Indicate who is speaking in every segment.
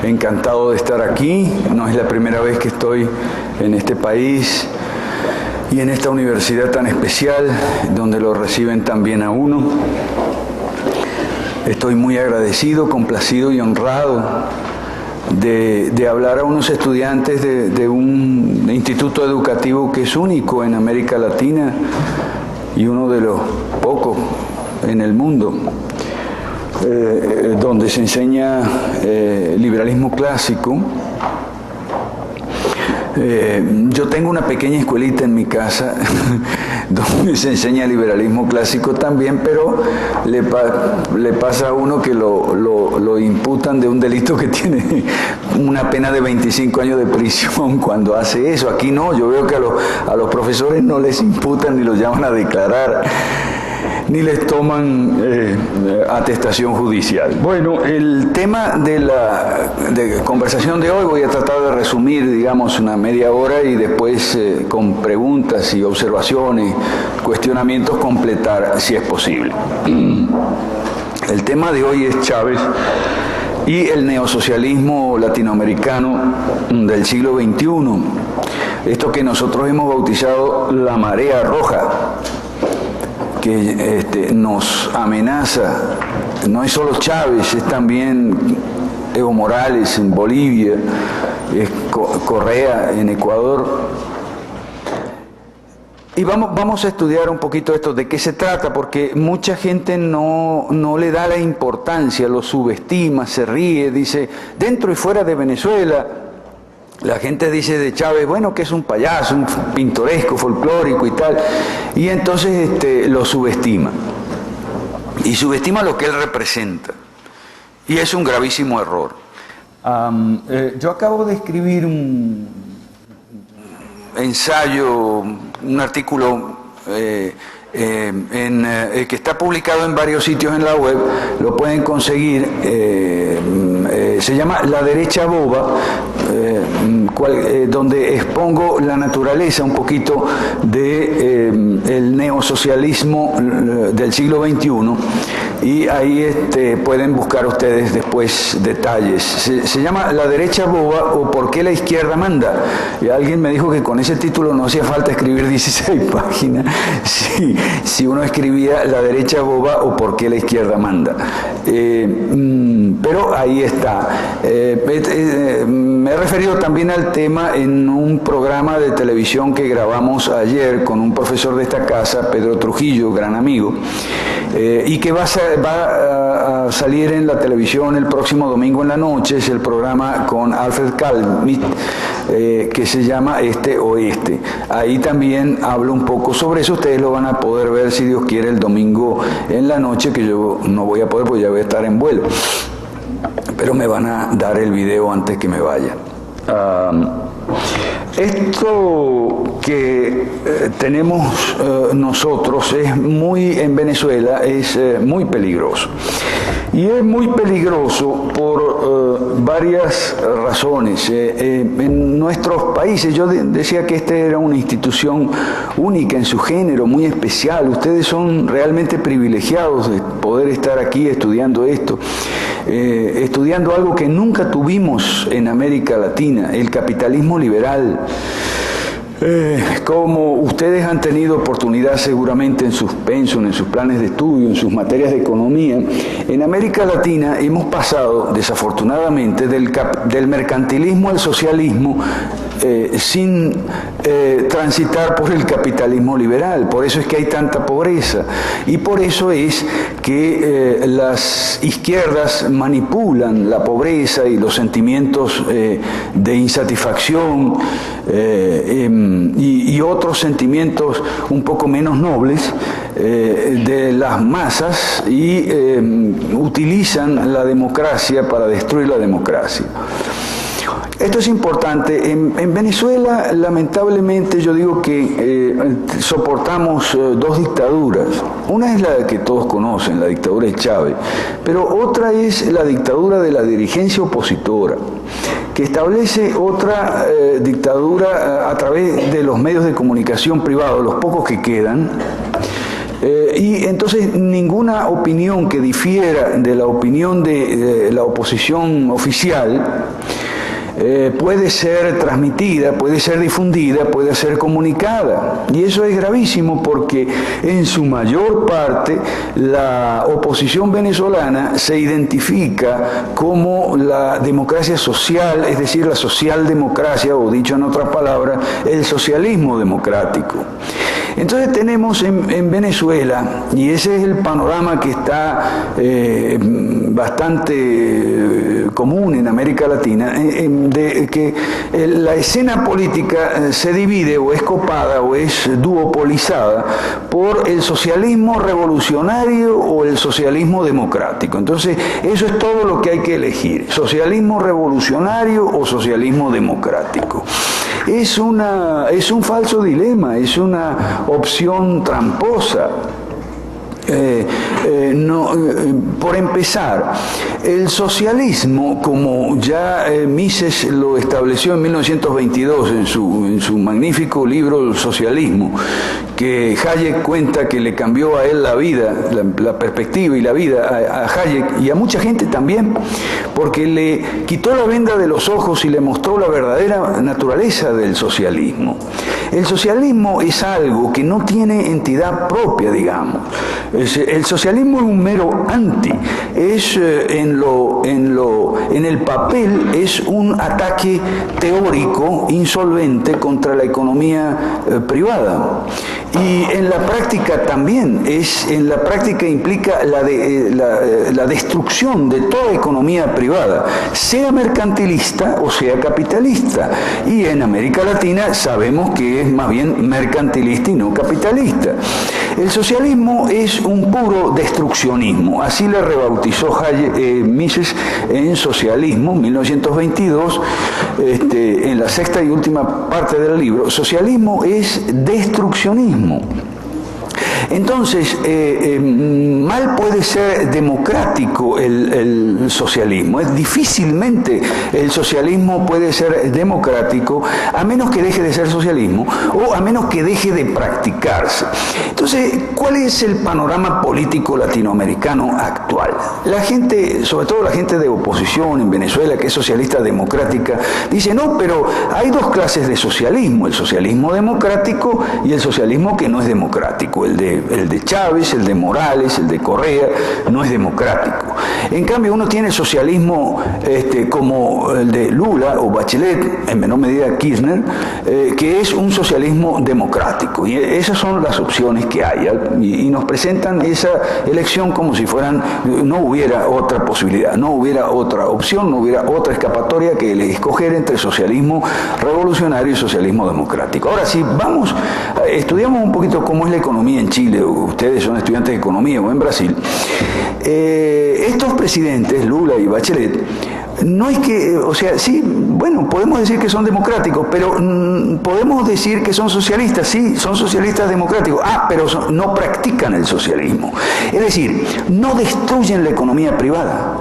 Speaker 1: encantado de estar aquí. No es la primera vez que estoy en este país y en esta universidad tan especial, donde lo reciben tan bien a uno. Estoy muy agradecido, complacido y honrado de hablar a unos estudiantes de un instituto educativo que es único en América Latina y uno de los pocos en el mundo, donde se enseña liberalismo clásico. Yo tengo una pequeña escuelita en mi casa donde se enseña liberalismo clásico también, pero le pasa a uno que lo imputan de un delito que tiene una pena de 25 años de prisión cuando hace eso. Aquí no, yo veo que a los profesores no les imputan ni los llaman a declarar, ni les toman atestación judicial. Bueno, el tema de la conversación de hoy voy a tratar de resumir, digamos, una media hora y después con preguntas y observaciones, cuestionamientos, completar si es posible. El tema de hoy es Chávez y el neosocialismo latinoamericano del siglo XXI. Esto que nosotros hemos bautizado la marea roja, que nos amenaza. No es solo Chávez, es también Evo Morales en Bolivia, es Correa en Ecuador. Y vamos a estudiar un poquito esto, de qué se trata, porque mucha gente no le da la importancia, lo subestima, se ríe, dice, dentro y fuera de Venezuela, la gente dice de Chávez, bueno, que es un payaso, un pintoresco, folclórico y tal, y entonces lo subestima. Y subestima lo que él representa. Y es un gravísimo error. Yo acabo de escribir un ensayo, un artículo que está publicado en varios sitios en la web, lo pueden conseguir, se llama La Derecha Boba, donde expongo la naturaleza un poquito el neosocialismo del siglo XXI, y ahí pueden buscar ustedes después detalles. Se llama La Derecha Boba o ¿Por qué la izquierda manda? Y alguien me dijo que con ese título no hacía falta escribir 16 páginas si uno escribía La Derecha Boba o ¿Por qué la izquierda manda? Pero ahí está. Me he referido también al tema en un programa de televisión que grabamos ayer con un profesor de esta casa, Pedro Trujillo, gran amigo, y que va a salir en la televisión el próximo domingo en la noche. Es el programa con Alfred Kalmit, que se llama Este Oeste. Ahí también hablo un poco sobre eso. Ustedes lo van a poder ver, si Dios quiere, el domingo en la noche, que yo no voy a poder porque ya voy a estar en vuelo, pero me van a dar el video antes que me vaya. Esto que tenemos nosotros en Venezuela es muy peligroso. Y es muy peligroso por varias razones. En nuestros países, yo decía que esta era una institución única en su género, muy especial. Ustedes son realmente privilegiados de poder estar aquí estudiando esto, estudiando algo que nunca tuvimos en América Latina, el capitalismo liberal. Como ustedes han tenido oportunidad seguramente en sus pensum, en sus planes de estudio, en sus materias de economía, en América Latina hemos pasado desafortunadamente del mercantilismo al socialismo sin transitar por el capitalismo liberal. Por eso es que hay tanta pobreza y por eso es que las izquierdas manipulan la pobreza y los sentimientos de insatisfacción y otros sentimientos un poco menos nobles de las masas, y utilizan la democracia para destruir la democracia. Esto es importante. En Venezuela, lamentablemente, yo digo que soportamos dos dictaduras. Una es la que todos conocen, la dictadura de Chávez, pero otra es la dictadura de la dirigencia opositora, que establece otra dictadura a través de los medios de comunicación privados, los pocos que quedan, Y entonces ninguna opinión que difiera de la opinión de la oposición oficial puede ser transmitida, puede ser difundida, puede ser comunicada. Y eso es gravísimo porque en su mayor parte la oposición venezolana se identifica como la democracia social, es decir, la socialdemocracia, o dicho en otras palabras, el socialismo democrático. Entonces tenemos en Venezuela, y ese es el panorama que está bastante común en América Latina, de que la escena política se divide o es copada o es duopolizada por el socialismo revolucionario o el socialismo democrático. Entonces eso es todo lo que hay que elegir, socialismo revolucionario o socialismo democrático. Es un falso dilema, es una opción tramposa. Por empezar, el socialismo, como ya Mises lo estableció en 1922 en su magnífico libro El socialismo, que Hayek cuenta que le cambió a él la vida, la perspectiva y la vida a Hayek y a mucha gente también, porque le quitó la venda de los ojos y le mostró la verdadera naturaleza del socialismo. El socialismo es algo que no tiene entidad propia, digamos. El socialismo es un mero anti, es en el papel es un ataque teórico insolvente contra la economía privada. Y en la práctica también, en la práctica implica la destrucción de toda economía privada, sea mercantilista o sea capitalista. Y en América Latina sabemos que es más bien mercantilista y no capitalista. El socialismo es un puro destruccionismo, así le rebautizó Mises en Socialismo, 1922, en la sexta y última parte del libro. Socialismo es destruccionismo. Entonces, mal puede ser democrático el socialismo. Difícilmente el socialismo puede ser democrático a menos que deje de ser socialismo o a menos que deje de practicarse. Entonces, ¿cuál es el panorama político latinoamericano actual? La gente, sobre todo la gente de oposición en Venezuela, que es socialista democrática, dice, no, pero hay dos clases de socialismo, el socialismo democrático y el socialismo que no es democrático, el de Chávez, el de Morales, el de Correa, no es democrático. En cambio, uno tiene el socialismo como el de Lula o Bachelet, en menor medida Kirchner, que es un socialismo democrático. Y esas son las opciones que hay. Y nos presentan esa elección como si no hubiera otra posibilidad, no hubiera otra opción, no hubiera otra escapatoria que escoger entre socialismo revolucionario y socialismo democrático. Ahora, si estudiamos un poquito cómo es la economía en Chile, ustedes son estudiantes de economía, o en Brasil, estos presidentes, Lula y Bachelet, no es que, o sea, sí, bueno, podemos decir que son democráticos, pero podemos decir que son socialistas, sí, son socialistas democráticos, pero no practican el socialismo. Es decir, no destruyen la economía privada.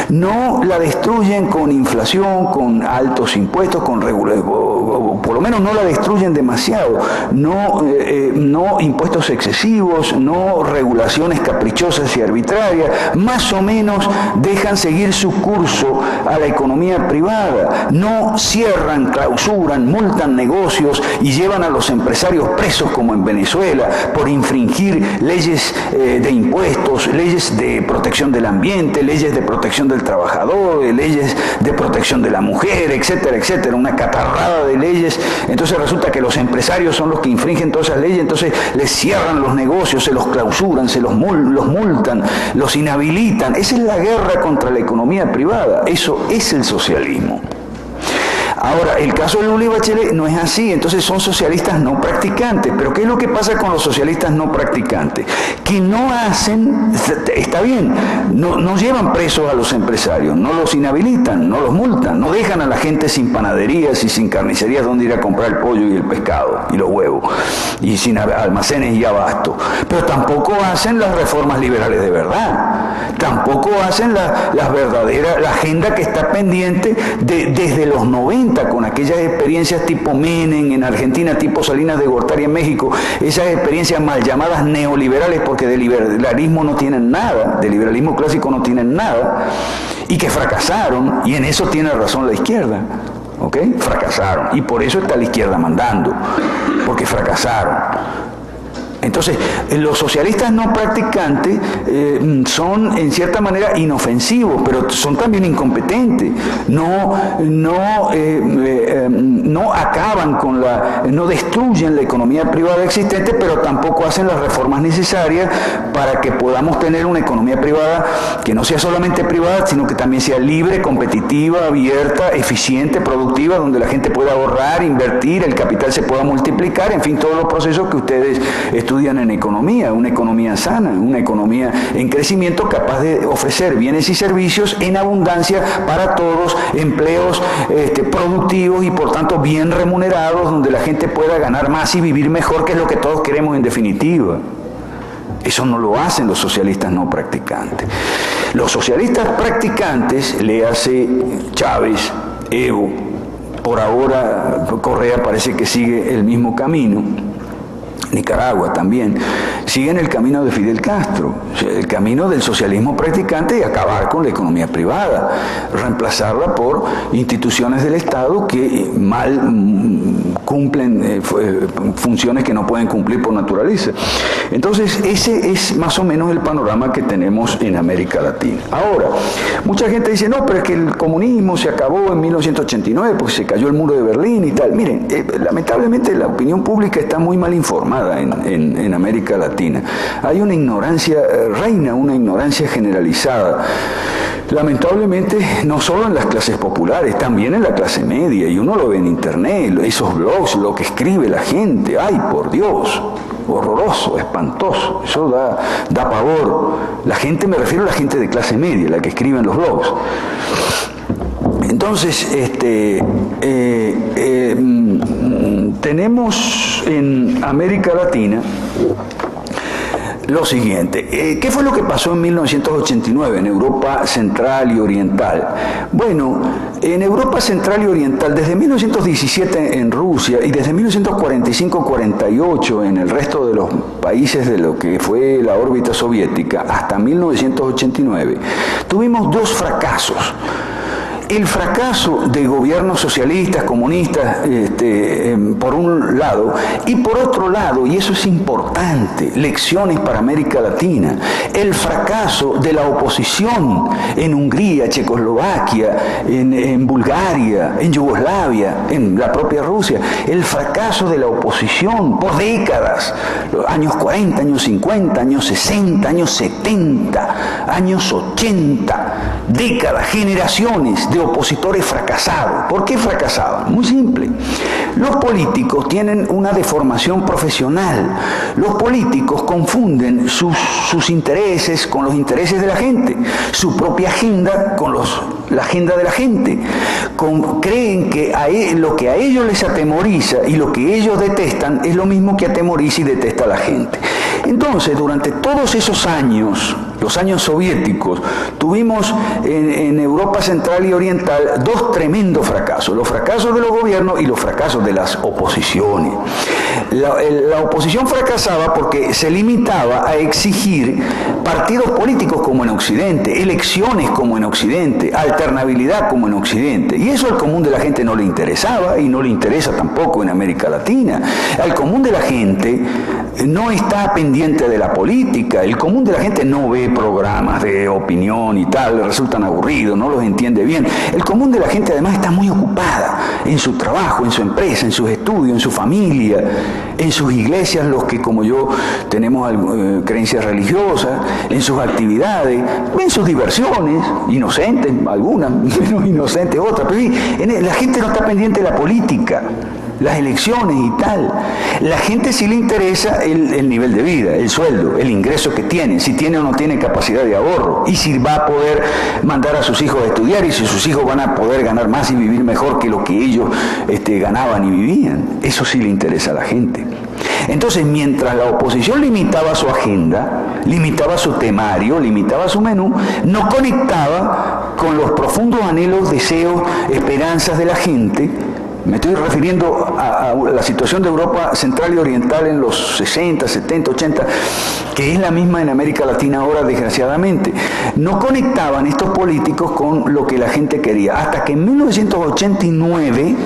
Speaker 1: No la destruyen con inflación, con altos impuestos, con por lo menos no la destruyen demasiado, no impuestos excesivos, no regulaciones caprichosas y arbitrarias, más o menos dejan seguir su curso a la economía privada, no cierran, clausuran, multan negocios y llevan a los empresarios presos como en Venezuela por infringir leyes de impuestos, leyes de protección del ambiente, leyes de protección del trabajador, leyes de protección de la mujer, etcétera, etcétera, una catarrada de leyes. Entonces resulta que los empresarios son los que infringen todas esas leyes, entonces les cierran los negocios, se los clausuran, los multan, los inhabilitan. Esa es la guerra contra la economía privada, eso es el socialismo. Ahora, el caso de Lula y Bachelet no es así, entonces son socialistas no practicantes. Pero ¿qué es lo que pasa con los socialistas no practicantes? Que no hacen, está bien, no llevan presos a los empresarios, no los inhabilitan, no los multan, no dejan a la gente sin panaderías y sin carnicerías donde ir a comprar el pollo y el pescado y los huevos, y sin almacenes y abasto. Pero tampoco hacen las reformas liberales de verdad, tampoco hacen la agenda que está pendiente desde los 90 cuenta con aquellas experiencias tipo Menem en Argentina, tipo Salinas de Gortari en México, esas experiencias mal llamadas neoliberales, porque de liberalismo no tienen nada, de liberalismo clásico no tienen nada, y que fracasaron, y en eso tiene razón la izquierda. ¿Ok? Fracasaron. Y por eso está la izquierda mandando, porque fracasaron. Entonces, los socialistas no practicantes son en cierta manera inofensivos, pero son también incompetentes. No acaban con no destruyen la economía privada existente, pero tampoco hacen las reformas necesarias para que podamos tener una economía privada que no sea solamente privada, sino que también sea libre, competitiva, abierta, eficiente, productiva, donde la gente pueda ahorrar, invertir, el capital se pueda multiplicar, en fin, todos los procesos que ustedes estudian en economía, una economía sana, una economía en crecimiento capaz de ofrecer bienes y servicios en abundancia para todos, empleos productivos y por tanto bien remunerados, donde la gente pueda ganar más y vivir mejor, que es lo que todos queremos en definitiva. Eso no lo hacen los socialistas no practicantes. Los socialistas practicantes, léase Chávez, Evo, por ahora Correa parece que sigue el mismo camino, Nicaragua también, siguen el camino de Fidel Castro, el camino del socialismo practicante y acabar con la economía privada, reemplazarla por instituciones del Estado que mal cumplen funciones que no pueden cumplir por naturaleza. Entonces, ese es más o menos el panorama que tenemos en América Latina. Ahora, mucha gente dice, no, pero es que el comunismo se acabó en 1989 porque se cayó el muro de Berlín y tal. Miren, lamentablemente la opinión pública está muy mal informada en América Latina. Hay una ignorancia, reina una ignorancia generalizada. Lamentablemente, no solo en las clases populares, también en la clase media, y uno lo ve en internet, esos blogs, lo que escribe la gente, ¡ay, por Dios! Horroroso, espantoso, eso da pavor. La gente, me refiero a la gente de clase media, la que escribe en los blogs. Entonces, tenemos en América Latina lo siguiente. ¿Qué fue lo que pasó en 1989 en Europa Central y Oriental? Bueno, en Europa Central y Oriental, desde 1917 en Rusia y desde 1945-48 en el resto de los países de lo que fue la órbita soviética, hasta 1989, tuvimos dos fracasos. El fracaso de gobiernos socialistas, comunistas, por un lado, y por otro lado, y eso es importante, lecciones para América Latina, el fracaso de la oposición en Hungría, Checoslovaquia, en Bulgaria, en Yugoslavia, en la propia Rusia, el fracaso de la oposición por décadas, los años 40, años 50, años 60, años 70, años 80, décadas, generaciones de opositores fracasados. ¿Por qué fracasaban? Muy simple. Los políticos tienen una deformación profesional. Los políticos confunden sus intereses con los intereses de la gente, su propia agenda con la agenda de la gente. Creen que lo que a ellos les atemoriza y lo que ellos detestan es lo mismo que atemoriza y detesta a la gente. Entonces, durante todos esos años, los años soviéticos, tuvimos en Europa Central y Oriental dos tremendos fracasos, los fracasos de los gobiernos y los fracasos de las oposiciones. La oposición fracasaba porque se limitaba a exigir partidos políticos como en Occidente, elecciones como en Occidente, alternabilidad como en Occidente, y eso al común de la gente no le interesaba y no le interesa tampoco en América Latina. Al común de la gente no está pendiente de la política, el común de la gente no ve programas de opinión y tal, le resultan aburridos, no los entiende bien. El común de la gente además está muy ocupada en su trabajo, en su empresa, en sus estudios, en su familia, en sus iglesias, los que como yo tenemos creencias religiosas, en sus actividades, en sus diversiones, inocentes algunas, menos inocentes otras, pero la gente no está pendiente de la política, las elecciones y tal. La gente sí le interesa el nivel de vida, el sueldo, el ingreso que tiene, si tiene o no tiene capacidad de ahorro, y si va a poder mandar a sus hijos a estudiar, y si sus hijos van a poder ganar más y vivir mejor que lo que ellos ganaban y vivían. Eso sí le interesa a la gente. Entonces, mientras la oposición limitaba su agenda, limitaba su temario, limitaba su menú, no conectaba con los profundos anhelos, deseos, esperanzas de la gente. Me estoy refiriendo a la situación de Europa Central y Oriental en los 60, 70, 80, que es la misma en América Latina ahora, desgraciadamente. No conectaban estos políticos con lo que la gente quería, hasta que en 1989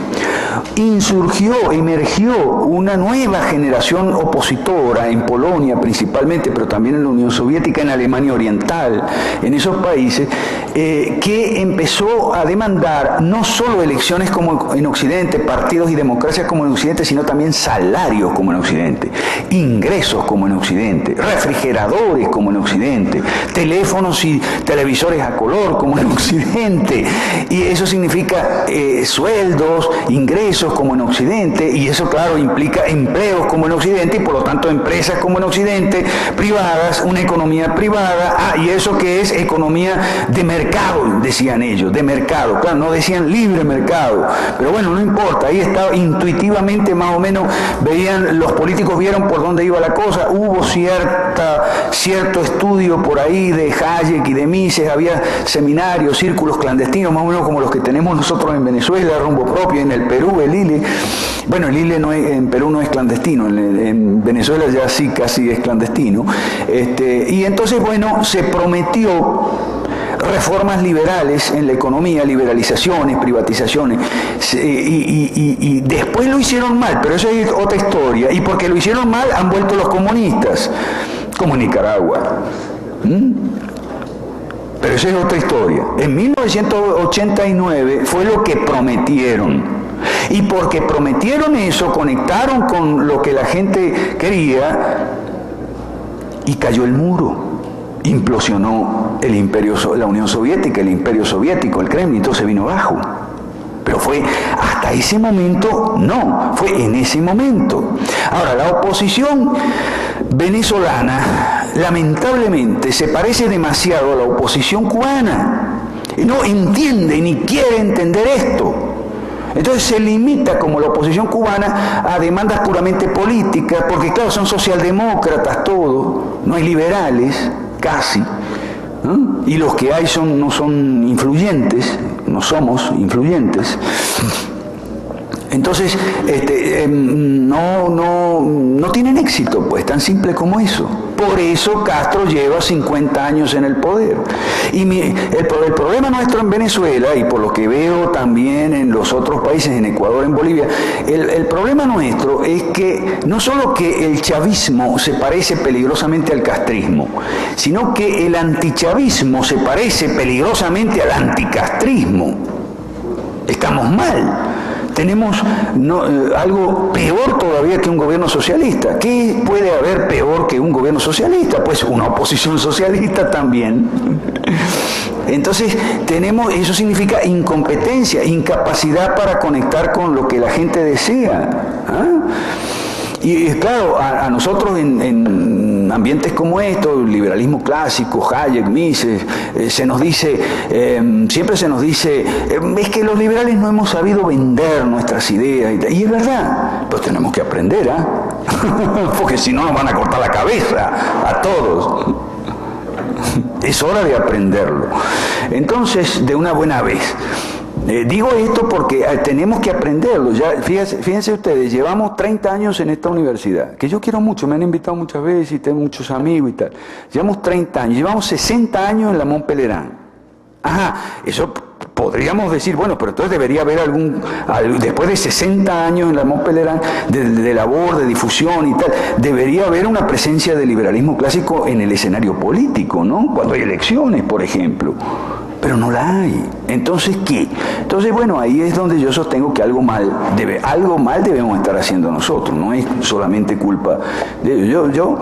Speaker 1: emergió una nueva generación opositora en Polonia principalmente, pero también en la Unión Soviética, en Alemania Oriental, en esos países, que empezó a demandar no solo elecciones como en Occidente, partidos y democracias como en Occidente, sino también salarios como en Occidente, ingresos como en Occidente, refrigeradores como en Occidente, teléfonos y televisores a color como en Occidente, y eso significa sueldos, ingresos como en Occidente, y eso claro implica empleos como en Occidente, y por lo tanto empresas como en Occidente, privadas, una economía privada, y eso que es economía de mercado, decían ellos, de mercado, claro, no decían libre mercado, pero bueno, no importa, ahí estaba intuitivamente más o menos, veían, los políticos vieron por dónde iba la cosa, hubo cierto estudio por ahí de Hayek y de Mises, había seminarios, círculos clandestinos, más o menos como los que tenemos nosotros en Venezuela, Rumbo Propio, en el Perú, el ILE. Bueno, el ILE en Perú no es clandestino, en Venezuela ya sí casi es clandestino. Y entonces, bueno, se prometió reformas liberales en la economía, liberalizaciones, privatizaciones, y después lo hicieron mal, pero eso es otra historia, y porque lo hicieron mal han vuelto los comunistas, como en Nicaragua. Pero esa es otra historia. En 1989 fue lo que prometieron, y porque prometieron eso, conectaron con lo que la gente quería, y cayó el muro. Implosionó el imperio, la Unión Soviética, el imperio soviético, el Kremlin, todo se vino abajo. Pero fue hasta ese momento, no, fue en ese momento. Ahora, la oposición venezolana, lamentablemente, se parece demasiado a la oposición cubana. No entiende ni quiere entender esto. Entonces se limita, como la oposición cubana, a demandas puramente políticas, porque claro, son socialdemócratas todos, no hay liberales, casi, ¿no? Y los que hay no son influyentes, no somos influyentes. Entonces, no tienen éxito, pues, tan simple como eso. Por eso Castro lleva 50 años en el poder. Y el problema nuestro en Venezuela, y por lo que veo también en los otros países, en Ecuador, en Bolivia, el problema nuestro es que no solo que el chavismo se parece peligrosamente al castrismo, sino que el antichavismo se parece peligrosamente al anticastrismo. Estamos mal. Tenemos algo peor todavía que un gobierno socialista. ¿Qué puede haber peor que un gobierno socialista? Pues una oposición socialista también. Entonces, eso significa incompetencia, incapacidad para conectar con lo que la gente desea. Y claro, a nosotros en ambientes como estos, liberalismo clásico, Hayek, Mises, siempre se nos dice, es que los liberales no hemos sabido vender nuestras ideas, y es verdad, pues tenemos que aprender, porque si no nos van a cortar la cabeza a todos. Es hora de aprenderlo. Entonces, de una buena vez. Digo esto porque tenemos que aprenderlo. Ya, fíjense ustedes, llevamos 30 años en esta universidad, que yo quiero mucho, me han invitado muchas veces y tengo muchos amigos y tal. Llevamos 30 años, llevamos 60 años en la Mont Pelerin. Eso podríamos decir, bueno, pero entonces debería haber después de 60 años en la Mont Pelerin, de labor, de difusión y tal, debería haber una presencia del liberalismo clásico en el escenario político, ¿no? Cuando hay elecciones, por ejemplo. Pero no la hay. Entonces, ¿qué? Entonces, bueno, ahí es donde yo sostengo que algo mal debemos estar haciendo nosotros, no es solamente culpa de ellos. Yo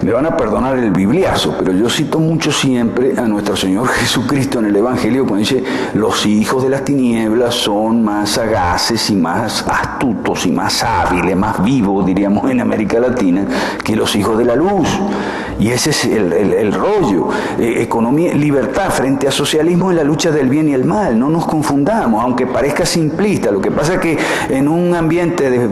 Speaker 1: me van a perdonar el bibliazo, pero yo cito mucho siempre a nuestro Señor Jesucristo en el Evangelio cuando dice, los hijos de las tinieblas son más sagaces y más astutos y más hábiles, más vivos, diríamos en América Latina, que los hijos de la luz. Y ese es el rollo. Economía, libertad frente a socialismo es la lucha del bien y el mal, no nos confundamos, aunque parezca simplista. Lo que pasa es que en un ambiente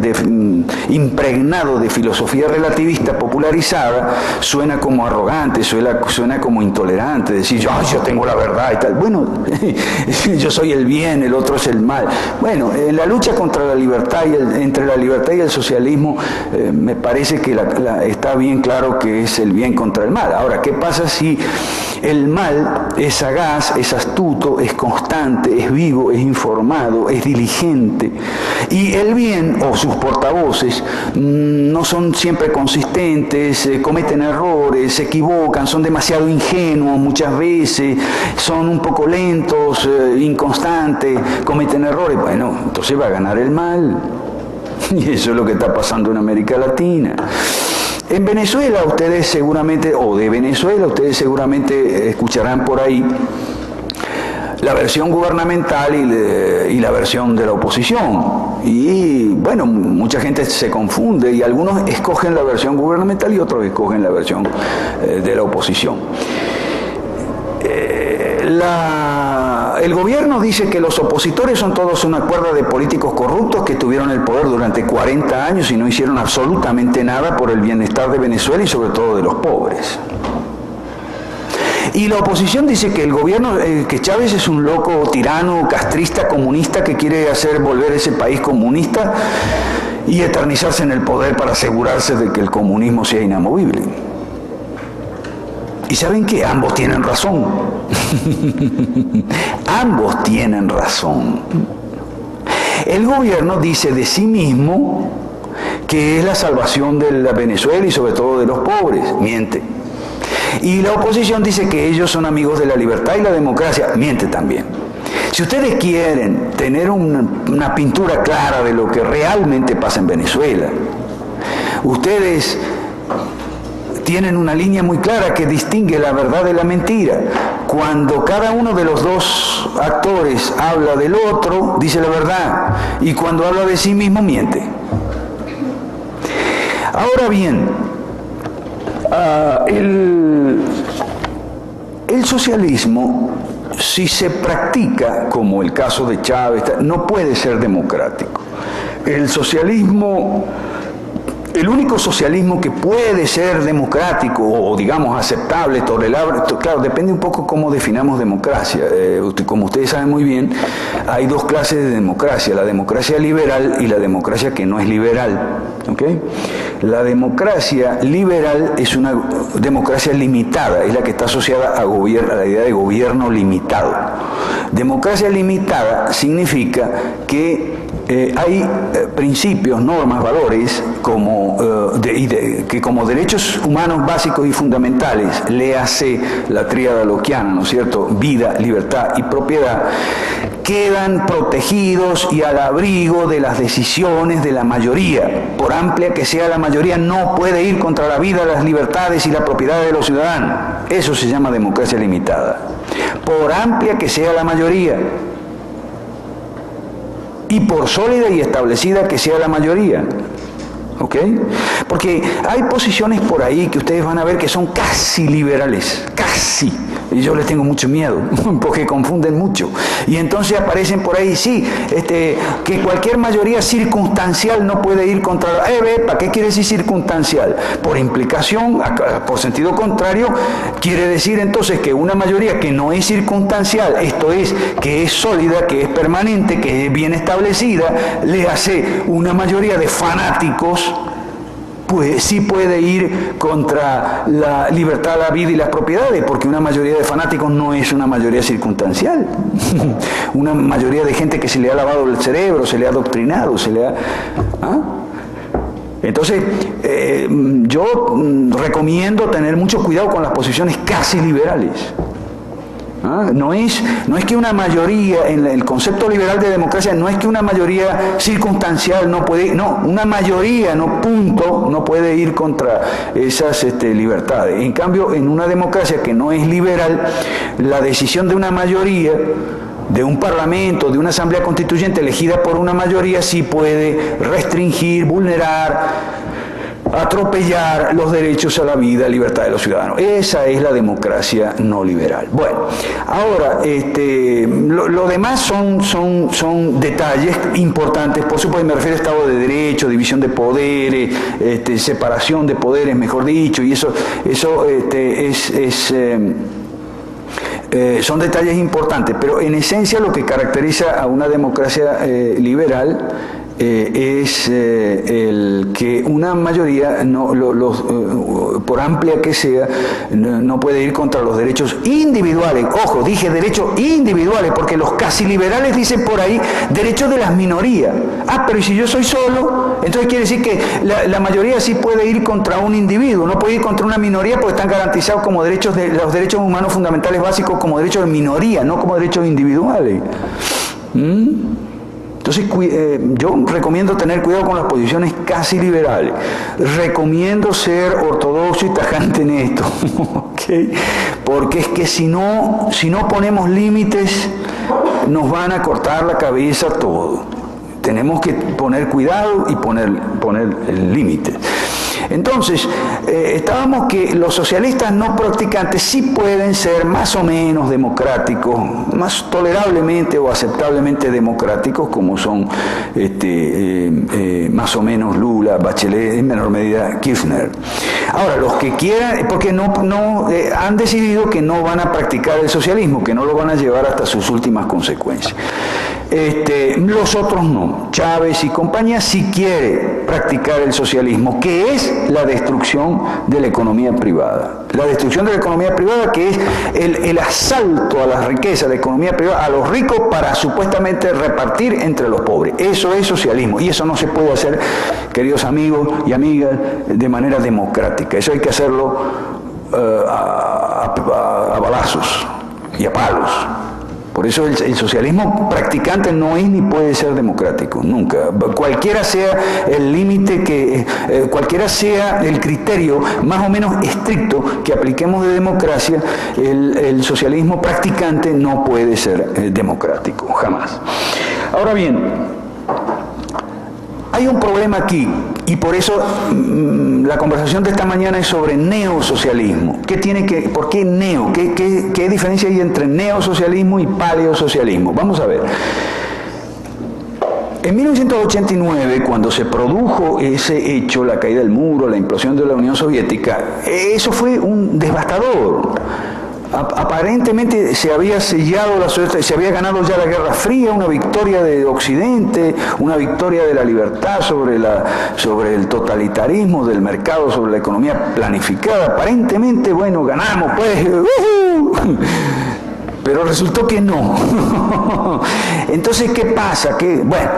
Speaker 1: impregnado de filosofía relativista popularizada, suena como arrogante, suena como intolerante, decir yo tengo la verdad y tal. Bueno, yo soy el bien, el otro es el mal. Bueno, en la lucha contra la libertad entre la libertad y el socialismo, me parece que está bien claro que es el bien contra el mal. Ahora, ¿qué pasa si el mal es sagaz, es astuto, es constante, es vivo, es informado, es diligente? Y el bien, o sus portavoces, no son siempre consistentes, cometen errores, se equivocan, son demasiado ingenuos muchas veces, son un poco lentos, inconstantes, cometen errores. Bueno, entonces va a ganar el mal. Y eso es lo que está pasando en América Latina. En Venezuela ustedes seguramente, o de Venezuela ustedes seguramente escucharán por ahí la versión gubernamental y la versión de la oposición. Y bueno, mucha gente se confunde y algunos escogen la versión gubernamental y otros escogen la versión de la oposición. El gobierno dice que los opositores son todos una cuerda de políticos corruptos que tuvieron el poder durante 40 años y no hicieron absolutamente nada por el bienestar de Venezuela y sobre todo de los pobres. Y la oposición dice que el gobierno, que Chávez es un loco tirano, castrista, comunista que quiere hacer volver ese país comunista y eternizarse en el poder para asegurarse de que el comunismo sea inamovible. ¿Y saben qué? Ambos tienen razón. Ambos tienen razón. El gobierno dice de sí mismo que es la salvación de la Venezuela y sobre todo de los pobres. Miente. Y la oposición dice que ellos son amigos de la libertad y la democracia. Miente también. Si ustedes quieren tener una pintura clara de lo que realmente pasa en Venezuela, ustedes tienen una línea muy clara que distingue la verdad de la mentira. Cuando cada uno de los dos actores habla del otro, dice la verdad, y cuando habla de sí mismo, miente. Ahora bien, el socialismo, si se practica, como el caso de Chávez, no puede ser democrático. El socialismo... El único socialismo que puede ser democrático o digamos aceptable, tolerable, claro, depende un poco cómo definamos democracia. Como ustedes saben muy bien, hay dos clases de democracia, la democracia liberal y la democracia que no es liberal. ¿Okay? La democracia liberal es una democracia limitada, es la que está asociada a la idea de gobierno limitado. Democracia limitada significa que hay principios, normas, valores que como derechos humanos básicos y fundamentales, léase la tríada lockeana, ¿no es cierto? Vida, libertad y propiedad, quedan protegidos y al abrigo de las decisiones de la mayoría. Por amplia que sea la mayoría, no puede ir contra la vida, las libertades y la propiedad de los ciudadanos. Eso se llama democracia limitada. Por amplia que sea la mayoría. Y por sólida y establecida que sea la mayoría. ¿Ok? Porque hay posiciones por ahí que ustedes van a ver que son casi liberales, casi. Y yo les tengo mucho miedo, porque confunden mucho. Y entonces aparecen por ahí, sí, que cualquier mayoría circunstancial no puede ir contra la... ¿Para qué quiere decir circunstancial? Por implicación, por sentido contrario, quiere decir entonces que una mayoría que no es circunstancial, esto es, que es sólida, que es permanente, que es bien establecida, le hace una mayoría de fanáticos, pues sí puede ir contra la libertad, la vida y las propiedades, porque una mayoría de fanáticos no es una mayoría circunstancial. Una mayoría de gente que se le ha lavado el cerebro, se le ha adoctrinado, se le ha... ¿Ah? Entonces, yo recomiendo tener mucho cuidado con las posiciones casi liberales. No es que una mayoría, en el concepto liberal de democracia, no es que una mayoría circunstancial no puede ir, no, una mayoría, no punto, no puede ir contra esas libertades. En cambio, en una democracia que no es liberal, la decisión de una mayoría, de un parlamento, de una asamblea constituyente elegida por una mayoría, sí puede restringir, vulnerar, atropellar los derechos a la vida, libertad de los ciudadanos. Esa es la democracia no liberal. Bueno, ahora, lo demás son detalles importantes, por supuesto me refiero a Estado de Derecho, división de poderes, separación de poderes, mejor dicho, y eso son detalles importantes, pero en esencia lo que caracteriza a una democracia liberal es el que una mayoría, por amplia que sea, no puede ir contra los derechos individuales. Ojo, dije derechos individuales, porque los casi liberales dicen por ahí derechos de las minorías. Ah, pero ¿y si yo soy solo? Entonces quiere decir que la mayoría sí puede ir contra un individuo, no puede ir contra una minoría porque están garantizados como derechos de los derechos humanos fundamentales básicos como derechos de minoría, no como derechos individuales. Entonces yo recomiendo tener cuidado con las posiciones casi liberales, recomiendo ser ortodoxo y tajante en esto, ¿okay? Porque es que si no ponemos límites, nos van a cortar la cabeza todo. Tenemos que poner cuidado y poner límites. Entonces, estábamos que los socialistas no practicantes sí pueden ser más o menos democráticos, más tolerablemente o aceptablemente democráticos, como son más o menos Lula, Bachelet, en menor medida Kirchner. Ahora, los que quieran, porque han decidido que no van a practicar el socialismo, que no lo van a llevar hasta sus últimas consecuencias. Los otros no. Chávez y compañía sí quiere practicar el socialismo, que es la destrucción de la economía privada. La destrucción de la economía privada, que es el asalto a la riqueza de la economía privada, a los ricos para supuestamente repartir entre los pobres. Eso es socialismo y eso no se puede hacer, queridos amigos y amigas, de manera democrática. Eso hay que hacerlo a balazos y a palos. Por eso el socialismo practicante no es ni puede ser democrático, nunca. Cualquiera sea el límite, cualquiera sea el criterio más o menos estricto que apliquemos de democracia, el socialismo practicante no puede ser democrático, jamás. Ahora bien, hay un problema aquí, y por eso la conversación de esta mañana es sobre neosocialismo. ¿Por qué neo? ¿Qué diferencia hay entre neosocialismo y paleosocialismo? Vamos a ver. En 1989, cuando se produjo ese hecho, la caída del muro, la implosión de la Unión Soviética, eso fue un devastador. Aparentemente se había sellado se había ganado ya la Guerra Fría, una victoria de Occidente, una victoria de la libertad sobre el totalitarismo del mercado, sobre la economía planificada. Aparentemente, bueno, ganamos, pues. Pero resultó que no. Entonces, ¿qué pasa? Bueno,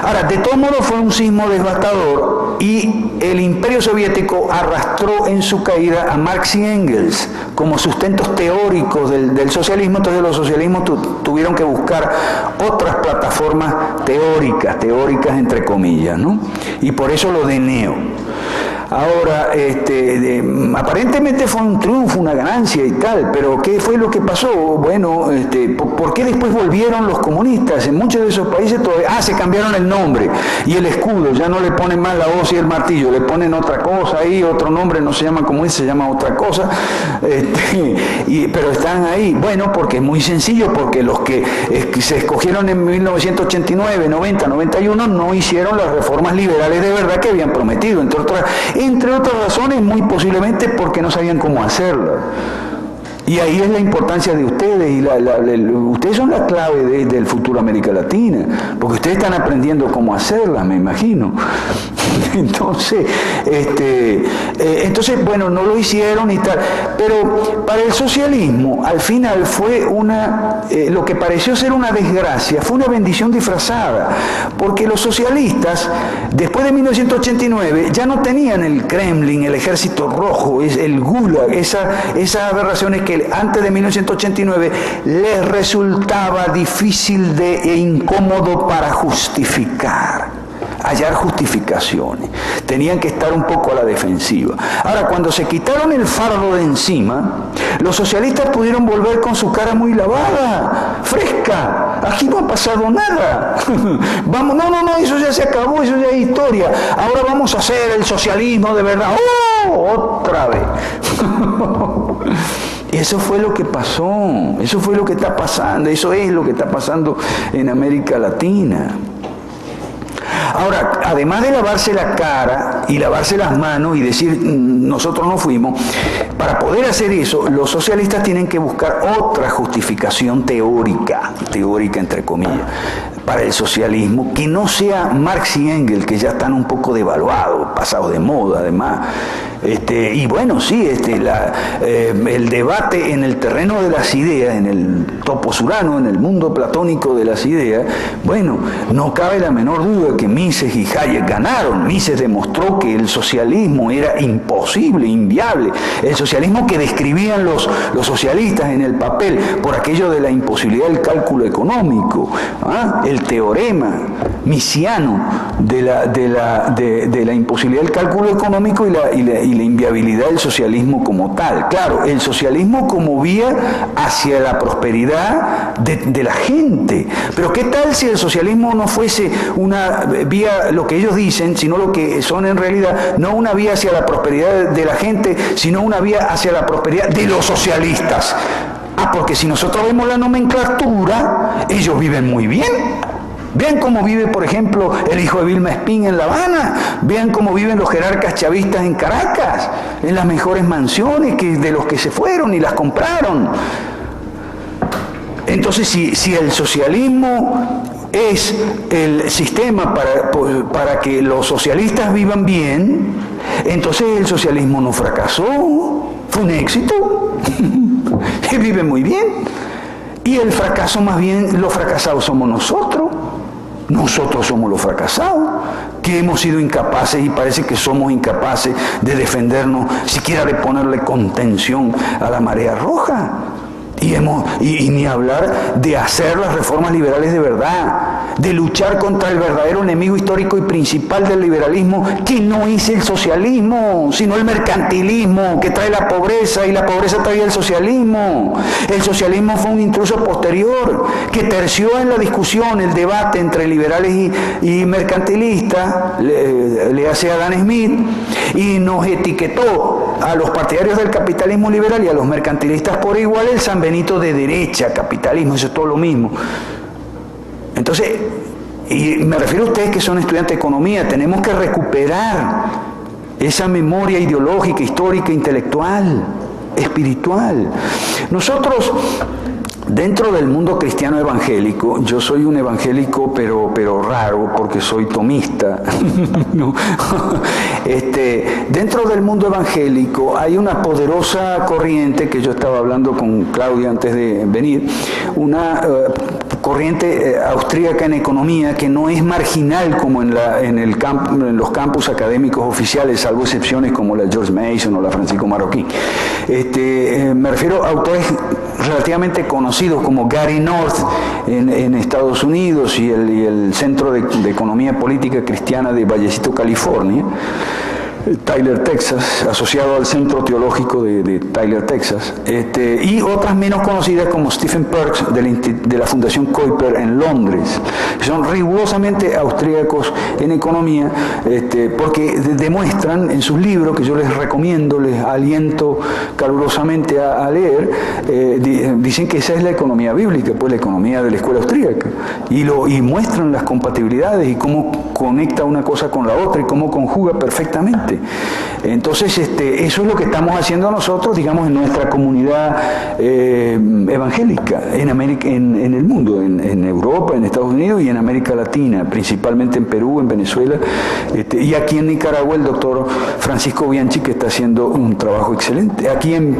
Speaker 1: ahora, de todo modo fue un sismo devastador y el Imperio Soviético arrastró en su caída a Marx y Engels como sustentos teóricos del socialismo. Entonces los socialismos tuvieron que buscar otras plataformas teóricas entre comillas, ¿no? Y por eso lo de neo. Ahora, aparentemente fue un triunfo, una ganancia y tal, pero ¿qué fue lo que pasó? Bueno, ¿por qué después volvieron los comunistas? En muchos de esos países todavía, se cambiaron el nombre y el escudo, ya no le ponen más la hoz y el martillo, le ponen otra cosa ahí, otro nombre, no se llama comunista, se llama otra cosa, pero están ahí. Bueno, porque es muy sencillo, porque los que se escogieron en 1989, 90, 91 no hicieron las reformas liberales de verdad que habían prometido, entre otras razones, muy posiblemente porque no sabían cómo hacerlo. Y ahí es la importancia de ustedes, y ustedes son la clave del futuro América Latina, porque ustedes están aprendiendo cómo hacerla, me imagino. Entonces, bueno, no lo hicieron y tal, pero para el socialismo, al final fue lo que pareció ser una desgracia, fue una bendición disfrazada, porque los socialistas, después de 1989, ya no tenían el Kremlin, el Ejército Rojo, el Gulag, esas aberraciones que antes de 1989 les resultaba difícil e incómodo para justificar. hallar justificaciones, tenían que estar un poco a la defensiva. Ahora, cuando se quitaron el fardo de encima, los socialistas pudieron volver con su cara muy lavada, fresca. Aquí no ha pasado nada. Vamos, no, eso ya se acabó, eso ya es historia. Ahora vamos a hacer el socialismo de verdad. ¡Oh! Otra vez. Eso fue lo que pasó, eso fue lo que está pasando, eso es lo que está pasando en América Latina. Ahora, además de lavarse la cara y lavarse las manos y decir nosotros no fuimos, para poder hacer eso, los socialistas tienen que buscar otra justificación teórica entre comillas, para el socialismo, que no sea Marx y Engels, que ya están un poco devaluados, pasados de moda además. Y bueno, sí, el debate en el terreno de las ideas, en el topos urano, en el mundo platónico de las ideas, bueno, no cabe la menor duda que Mises y Hayek ganaron. Mises demostró que el socialismo era imposible, inviable. El socialismo que describían los socialistas en el papel por aquello de la imposibilidad del cálculo económico, el teorema misiano de la imposibilidad del cálculo económico y la inviabilidad del socialismo como tal. Claro, el socialismo como vía hacia la prosperidad de la gente. Pero ¿qué tal si el socialismo no fuese una vía, lo que ellos dicen, sino lo que son en realidad, no una vía hacia la prosperidad de la gente, sino una vía hacia la prosperidad de los socialistas? Porque si nosotros vemos la nomenclatura, ellos viven muy bien. Vean cómo vive, por ejemplo, el hijo de Vilma Espín en La Habana. Vean cómo viven los jerarcas chavistas en Caracas, en las mejores mansiones de los que se fueron y las compraron. Entonces, si el socialismo es el sistema para que los socialistas vivan bien, entonces el socialismo no fracasó, fue un éxito, vive muy bien. Y el fracaso, más bien, los fracasados somos nosotros. Nosotros somos los fracasados, que hemos sido incapaces y parece que somos incapaces de defendernos, siquiera de ponerle contención a la marea roja. Y ni hablar de hacer las reformas liberales de verdad, de luchar contra el verdadero enemigo histórico y principal del liberalismo, que no es el socialismo, sino el mercantilismo, que trae la pobreza, y la pobreza trae el socialismo. El socialismo fue un intruso posterior, que terció en la discusión, el debate entre liberales y mercantilistas, le hace Adam Smith, y nos etiquetó a los partidarios del capitalismo liberal y a los mercantilistas por igual el San Benito de derecha, capitalismo, eso es todo lo mismo. Entonces, y me refiero a ustedes que son estudiantes de economía, tenemos que recuperar esa memoria ideológica, histórica, intelectual, espiritual. Nosotros, dentro del mundo cristiano evangélico, yo soy un evangélico pero raro porque soy tomista. ¿No? Dentro del mundo evangélico hay una poderosa corriente que yo estaba hablando con Claudia antes de venir, una corriente austríaca en economía que no es marginal como en los campus académicos oficiales, salvo excepciones como la George Mason o la Francisco Marroquín. Me refiero a autores relativamente conocidos como Gary North en Estados Unidos y el Centro de Economía Política Cristiana de Vallecito, California, Tyler, Texas, asociado al Centro Teológico de Tyler, Texas, y otras menos conocidas como Stephen Perks de la Fundación Kuiper en Londres. Son rigurosamente austríacos en economía, porque demuestran en sus libros, que yo les recomiendo, les aliento calurosamente a leer, dicen que esa es la economía bíblica, pues la economía de la escuela austríaca, y muestran las compatibilidades y cómo conecta una cosa con la otra y cómo conjuga perfectamente. Entonces, eso es lo que estamos haciendo nosotros, digamos, en nuestra comunidad evangélica, en el mundo, en Europa, en Estados Unidos y en América Latina, principalmente en Perú, en Venezuela, y aquí en Nicaragua el doctor Francisco Bianchi, que está haciendo un trabajo excelente. Aquí en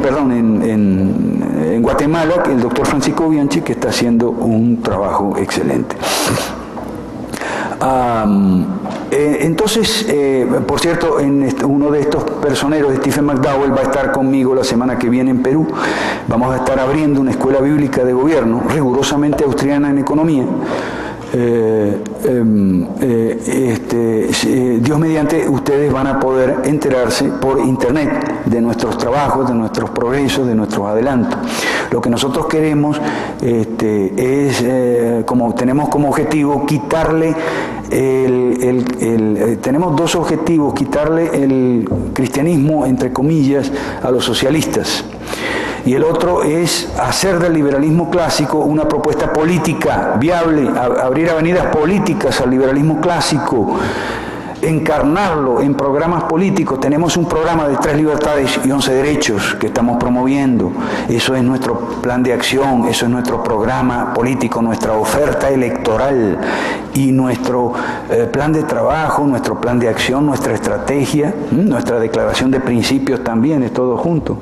Speaker 1: Guatemala, el doctor Francisco Bianchi, que está haciendo un trabajo excelente. Entonces, por cierto, uno de estos personeros, Stephen McDowell, va a estar conmigo la semana que viene en Perú. Vamos a estar abriendo una escuela bíblica de gobierno, rigurosamente austriana en economía, Dios mediante, ustedes van a poder enterarse por internet de nuestros trabajos, de nuestros progresos, de nuestros adelantos. Lo que nosotros queremos es, como tenemos como objetivo, quitarle tenemos dos objetivos: quitarle el cristianismo, entre comillas, a los socialistas. Y el otro es hacer del liberalismo clásico una propuesta política viable, abrir avenidas políticas al liberalismo clásico, encarnarlo en programas políticos. Tenemos un programa de 3 libertades y 11 derechos que estamos promoviendo. Eso es nuestro plan de acción, eso es nuestro programa político, nuestra oferta electoral y nuestro plan de trabajo, nuestro plan de acción, nuestra estrategia, nuestra declaración de principios también, es todo junto.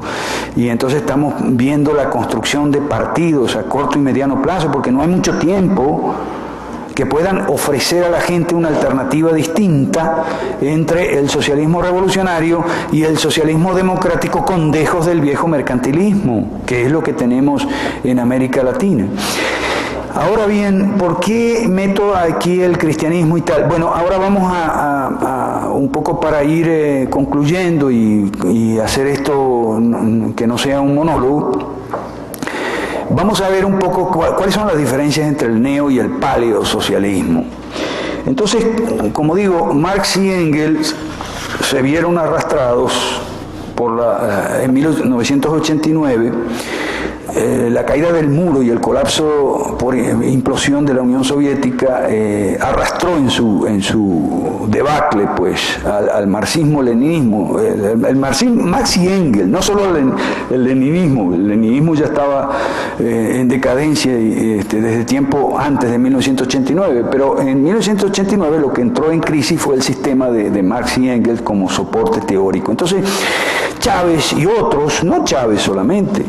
Speaker 1: Y entonces estamos viendo la construcción de partidos a corto y mediano plazo, porque no hay mucho tiempo, que puedan ofrecer a la gente una alternativa distinta entre el socialismo revolucionario y el socialismo democrático con dejos del viejo mercantilismo, que es lo que tenemos en América Latina. Ahora bien, ¿por qué meto aquí el cristianismo y tal? Bueno, ahora vamos a un poco para ir concluyendo y hacer esto que no sea un monólogo. Vamos a ver un poco cuáles son las diferencias entre el neo y el paleosocialismo. Entonces, como digo, Marx y Engels se vieron arrastrados por en 1989, la caída del muro y el colapso por implosión de la Unión Soviética arrastró en su debacle pues al marxismo-leninismo, Marx y Engels, no solo el leninismo ya estaba en decadencia desde tiempo antes de 1989, pero en 1989 lo que entró en crisis fue el sistema de Marx y Engels como soporte teórico. Entonces Chávez y otros, no Chávez solamente,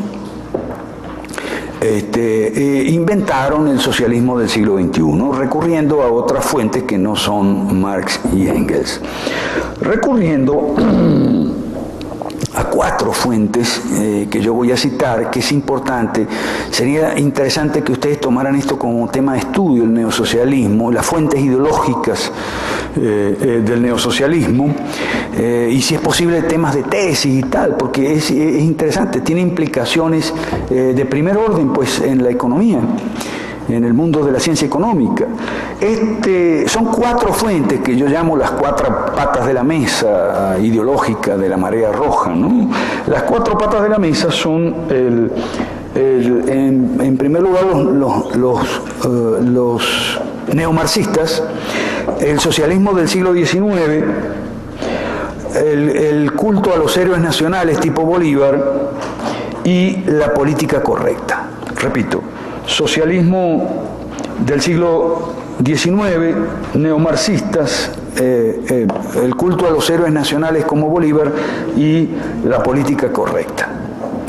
Speaker 1: inventaron el socialismo del siglo XXI, recurriendo a otras fuentes que no son Marx y Engels, recurriendo a 4 fuentes que yo voy a citar, que es importante. Sería interesante que ustedes tomaran esto como tema de estudio, el neosocialismo, las fuentes ideológicas del neosocialismo, y si es posible temas de tesis y tal, porque es interesante, tiene implicaciones de primer orden pues en la economía, en el mundo de la ciencia económica. Son 4 fuentes que yo llamo las 4 patas de la mesa ideológica de la marea roja, ¿no? Las 4 patas de la mesa son en primer lugar los neomarxistas, el socialismo del siglo XIX, el culto a los héroes nacionales tipo Bolívar y la política correcta. Repito, socialismo del siglo XIX, neomarxistas, el culto a los héroes nacionales como Bolívar y la política correcta.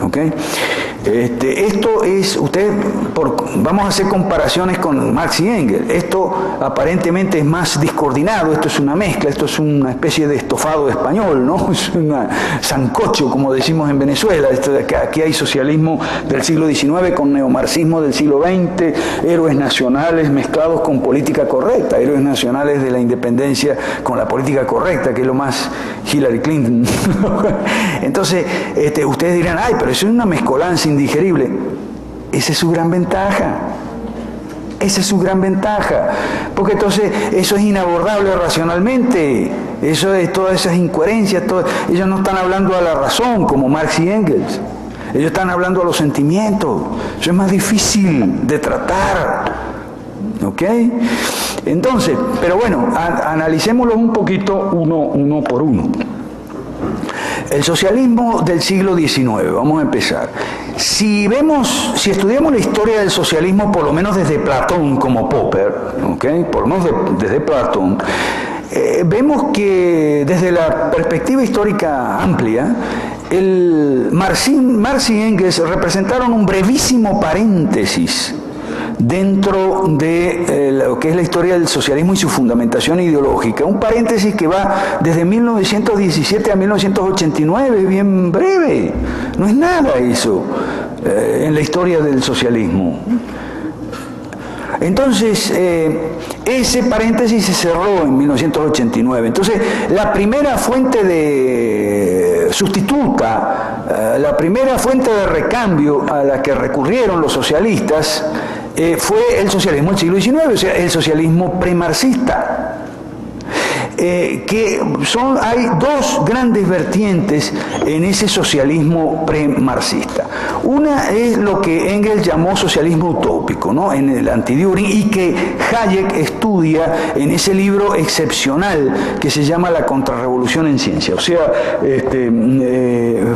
Speaker 1: ¿Okay? Esto es, vamos a hacer comparaciones con Marx y Engels. Esto aparentemente es más discoordinado, esto es una mezcla, esto es una especie de estofado español, ¿no? Es un sancocho, como decimos en Venezuela. Aquí hay socialismo del siglo XIX con neomarxismo del siglo XX, héroes nacionales mezclados con política correcta, héroes nacionales de la independencia con la política correcta, que es lo más Hillary Clinton. Entonces, ustedes dirán, ay, pero eso es una mezcolanza indigerible. Esa es su gran ventaja. Esa es su gran ventaja. Porque entonces eso es inabordable racionalmente. Eso es todas esas incoherencias. Ellos no están hablando a la razón como Marx y Engels. Ellos están hablando a los sentimientos. Eso es más difícil de tratar. ¿Ok? Entonces, pero bueno, analicémoslo un poquito uno por uno. El socialismo del siglo XIX, vamos a empezar. Si estudiamos la historia del socialismo, por lo menos desde Platón como Popper, ¿okay? Por lo menos desde Platón, vemos que desde la perspectiva histórica amplia, Marx y Engels representaron un brevísimo paréntesis dentro de lo que es la historia del socialismo y su fundamentación ideológica. Un paréntesis que va desde 1917 a 1989, bien breve. No es nada eso en la historia del socialismo. Entonces, ese paréntesis se cerró en 1989. Entonces, la primera fuente de sustituta, la primera fuente de recambio a la que recurrieron los socialistas fue el socialismo del siglo XIX, o sea, el socialismo premarxista. Hay dos grandes vertientes en ese socialismo premarxista. Una es lo que Engels llamó socialismo utópico, ¿no? En el Anti-Düring, y que Hayek estudia en ese libro excepcional que se llama La Contrarrevolución en Ciencia. O sea,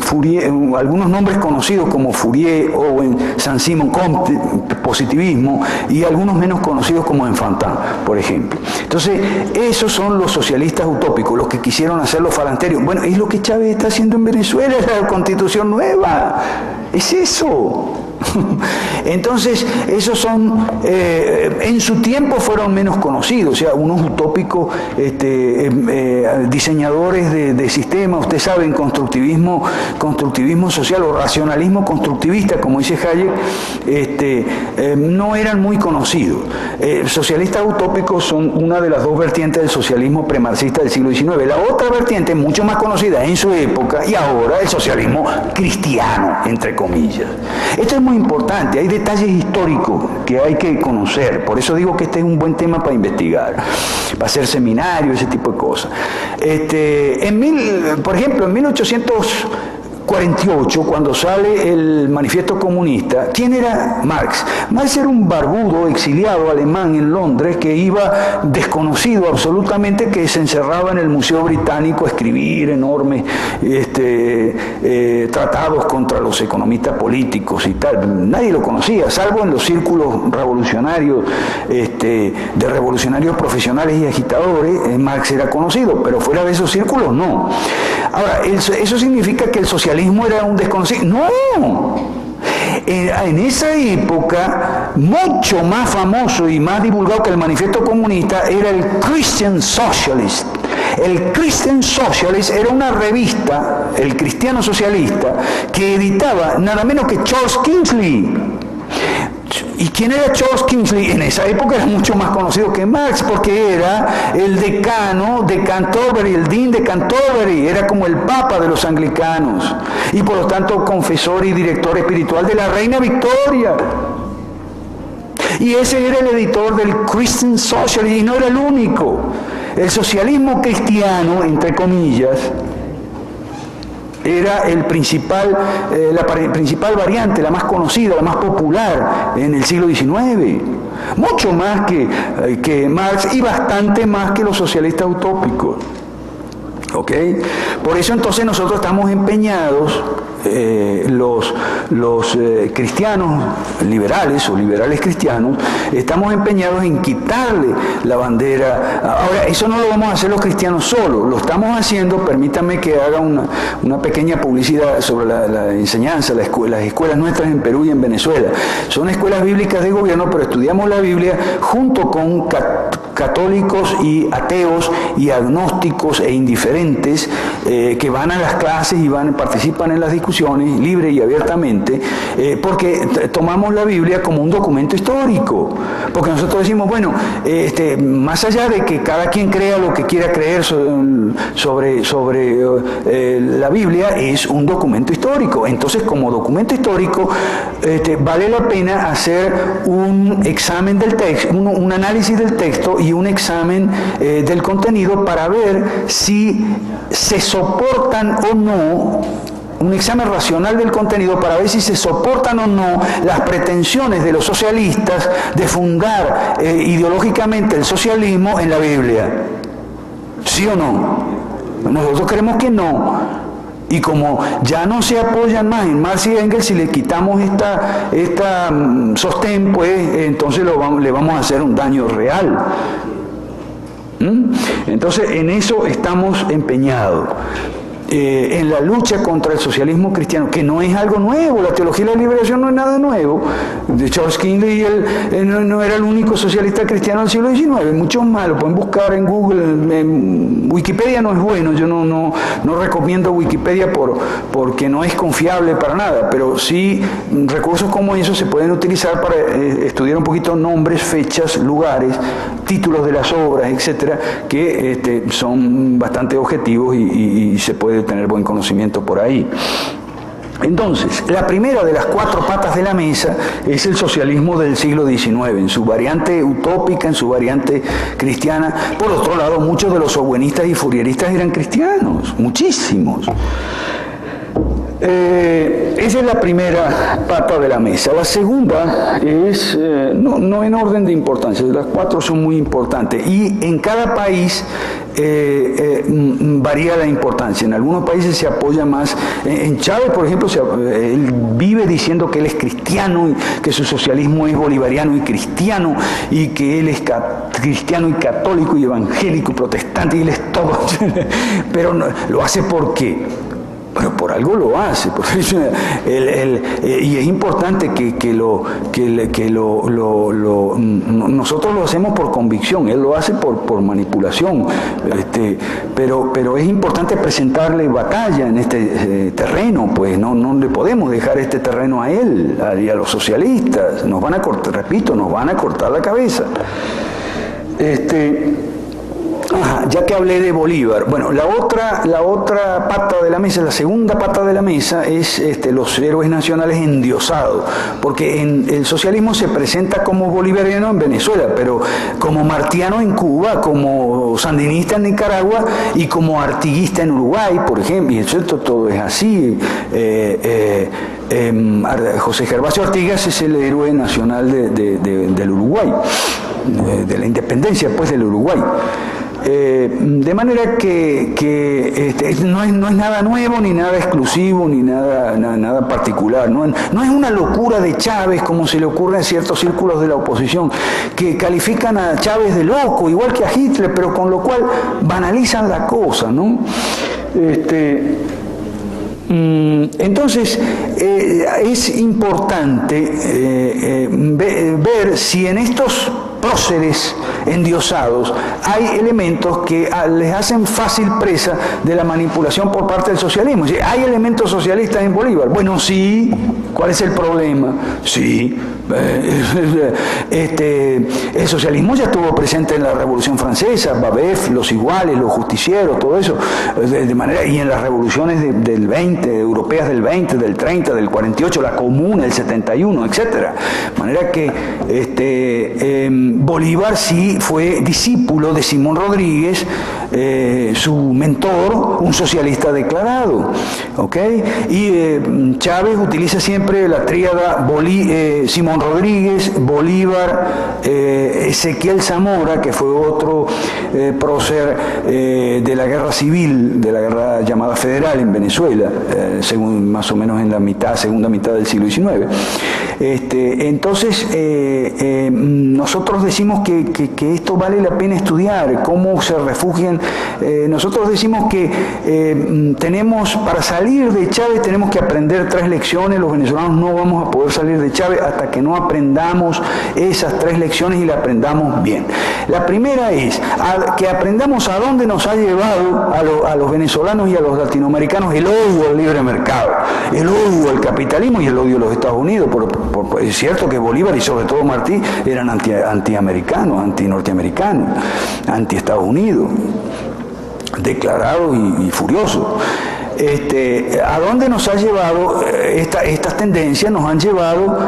Speaker 1: Fourier, algunos nombres conocidos como Fourier, Owen, Saint-Simon, Comte, positivismo, y algunos menos conocidos como Enfantin, por ejemplo. Entonces, esos son los socialistas utópicos, los que quisieron hacer los falanterios. Bueno, es lo que Chávez está haciendo en Venezuela, es la Constitución nueva. Es eso. Entonces, esos son, en su tiempo fueron menos conocidos, o sea, unos utópicos diseñadores de sistemas, ustedes saben, constructivismo social o racionalismo constructivista, como dice Hayek, no eran muy conocidos. Socialistas utópicos son una de las dos vertientes del socialismo premarxista del siglo XIX. La otra vertiente, mucho más conocida en su época y ahora, el socialismo cristiano, entre comillas. Esto es muy importante, hay detalles históricos que hay que conocer, por eso digo que este es un buen tema para investigar, para hacer seminarios, ese tipo de cosas. Por ejemplo, en 1848, cuando sale el Manifiesto Comunista, ¿quién era Marx? Marx era un barbudo exiliado alemán en Londres que iba desconocido absolutamente, que se encerraba en el Museo Británico a escribir enormes tratados contra los economistas políticos y tal. Nadie lo conocía, salvo en los círculos revolucionarios, de revolucionarios profesionales y agitadores. Marx era conocido, pero fuera de esos círculos no. Ahora, ¿eso significa que el socialismo era un desconocido? ¡No! En esa época, mucho más famoso y más divulgado que el Manifiesto Comunista era el Christian Socialist. El Christian Socialist era una revista, el Cristiano Socialista, que editaba nada menos que Charles Kingsley. ¿Y quién era Charles Kingsley? En esa época era mucho más conocido que Marx, porque era el decano de Canterbury, el dean de Canterbury, era como el papa de los anglicanos, y por lo tanto confesor y director espiritual de la reina Victoria. Y ese era el editor del Christian Socialist, y no era el único. El socialismo cristiano, entre comillas, era la principal variante, la más conocida, la más popular en el siglo XIX. Mucho más que Marx y bastante más que los socialistas utópicos. ¿Ok? Por eso entonces nosotros estamos empeñados, los cristianos liberales o liberales cristianos, estamos empeñados en quitarle la bandera. Ahora, eso no lo vamos a hacer los cristianos solos, lo estamos haciendo, permítanme que haga una pequeña publicidad sobre la enseñanza, las escuelas nuestras en Perú y en Venezuela. Son escuelas bíblicas de gobierno, pero estudiamos la Biblia junto con católicos y ateos y agnósticos e indiferentes que van a las clases y participan en las discusiones libre y abiertamente, porque tomamos la Biblia como un documento histórico, porque nosotros decimos, bueno, más allá de que cada quien crea lo que quiera creer sobre la Biblia, es un documento histórico. Entonces, como documento histórico, vale la pena hacer un examen del texto, un análisis del texto y un examen del contenido para ver si se soportan o no, un examen racional del contenido para ver si se soportan o no las pretensiones de los socialistas de fundar ideológicamente el socialismo en la Biblia. ¿Sí o no? Nosotros creemos que no. Y como ya no se apoyan más en Marx y Engels, si le quitamos esta sostén, pues entonces le vamos a hacer un daño real. Entonces, en eso estamos empeñados. en la lucha contra el socialismo cristiano, que no es algo nuevo, la teología de la liberación no es nada nuevo. De Charles Kingsley no era el único socialista cristiano del siglo XIX, muchos más, lo pueden buscar en Google, en Wikipedia no es bueno, yo no recomiendo Wikipedia porque no es confiable para nada, pero sí recursos como esos se pueden utilizar para estudiar un poquito nombres, fechas, lugares, títulos de las obras, etcétera, que son bastante objetivos y se puede tener buen conocimiento por ahí. Entonces, la primera de las 4 patas de la mesa es el socialismo del siglo XIX, en su variante utópica, en su variante cristiana. Por otro lado, muchos de los orwellistas y fourieristas eran cristianos, muchísimos. Esa es la primera pata de la mesa. La segunda es, no en orden de importancia, las 4 son muy importantes y en cada país varía la importancia. En algunos países se apoya más. En Chávez, por ejemplo, él vive diciendo que él es cristiano, y que su socialismo es bolivariano y cristiano, y que él es cristiano y católico y evangélico y protestante, y él es todo. Pero no, lo hace ¿por qué? Pero por algo lo hace, y es importante nosotros lo hacemos por convicción, él lo hace por manipulación, pero es importante presentarle batalla en este terreno, pues no le podemos dejar este terreno a él y a los socialistas, nos van a cortar la cabeza. Ya que hablé de Bolívar, bueno, la otra pata de la mesa, la segunda pata de la mesa es los héroes nacionales endiosados, porque el socialismo se presenta como bolivariano en Venezuela, pero como martiano en Cuba, como sandinista en Nicaragua y como artiguista en Uruguay, por ejemplo, y eso todo es así. José Gervasio Artigas es el héroe nacional del Uruguay, de la independencia pues del Uruguay. De manera que no es nada nuevo, ni nada exclusivo, ni nada particular. No es una locura de Chávez, como se le ocurre en ciertos círculos de la oposición, que califican a Chávez de loco, igual que a Hitler, pero con lo cual banalizan la cosa, ¿no? Entonces, es importante ver si en estos próceres endiosados hay elementos que les hacen fácil presa de la manipulación por parte del socialismo. ¿Hay elementos socialistas en Bolívar? Bueno, sí. ¿Cuál es el problema? Sí. El socialismo ya estuvo presente en la Revolución Francesa, Babeuf, los iguales, los justicieros, todo eso, y en las revoluciones del 20, europeas del 20, del 30, del 48, la Comuna, el 71, etcétera. De manera que Bolívar sí fue discípulo de Simón Rodríguez, su mentor, un socialista declarado, ¿ok? Y Chávez utiliza siempre la tríada Simón Rodríguez, Bolívar, Ezequiel Zamora, que fue otro prócer de la guerra civil, de la guerra llamada federal en Venezuela, según más o menos en la segunda mitad del siglo XIX. Entonces, nosotros decimos que esto vale la pena estudiar, cómo se refugian. Nosotros decimos que tenemos, para salir de Chávez tenemos que aprender 3 lecciones. Los venezolanos no vamos a poder salir de Chávez hasta que no aprendamos esas 3 lecciones y las aprendamos bien. La primera es que aprendamos a dónde nos ha llevado a los venezolanos y a los latinoamericanos el odio al libre mercado, el odio al capitalismo y el odio a los Estados Unidos. Es cierto que Bolívar y sobre todo Martí eran antiamericanos, antinorteamericanos, anti-Estados Unidos, declarados y furiosos. ¿A dónde nos ha llevado estas tendencias? Nos han llevado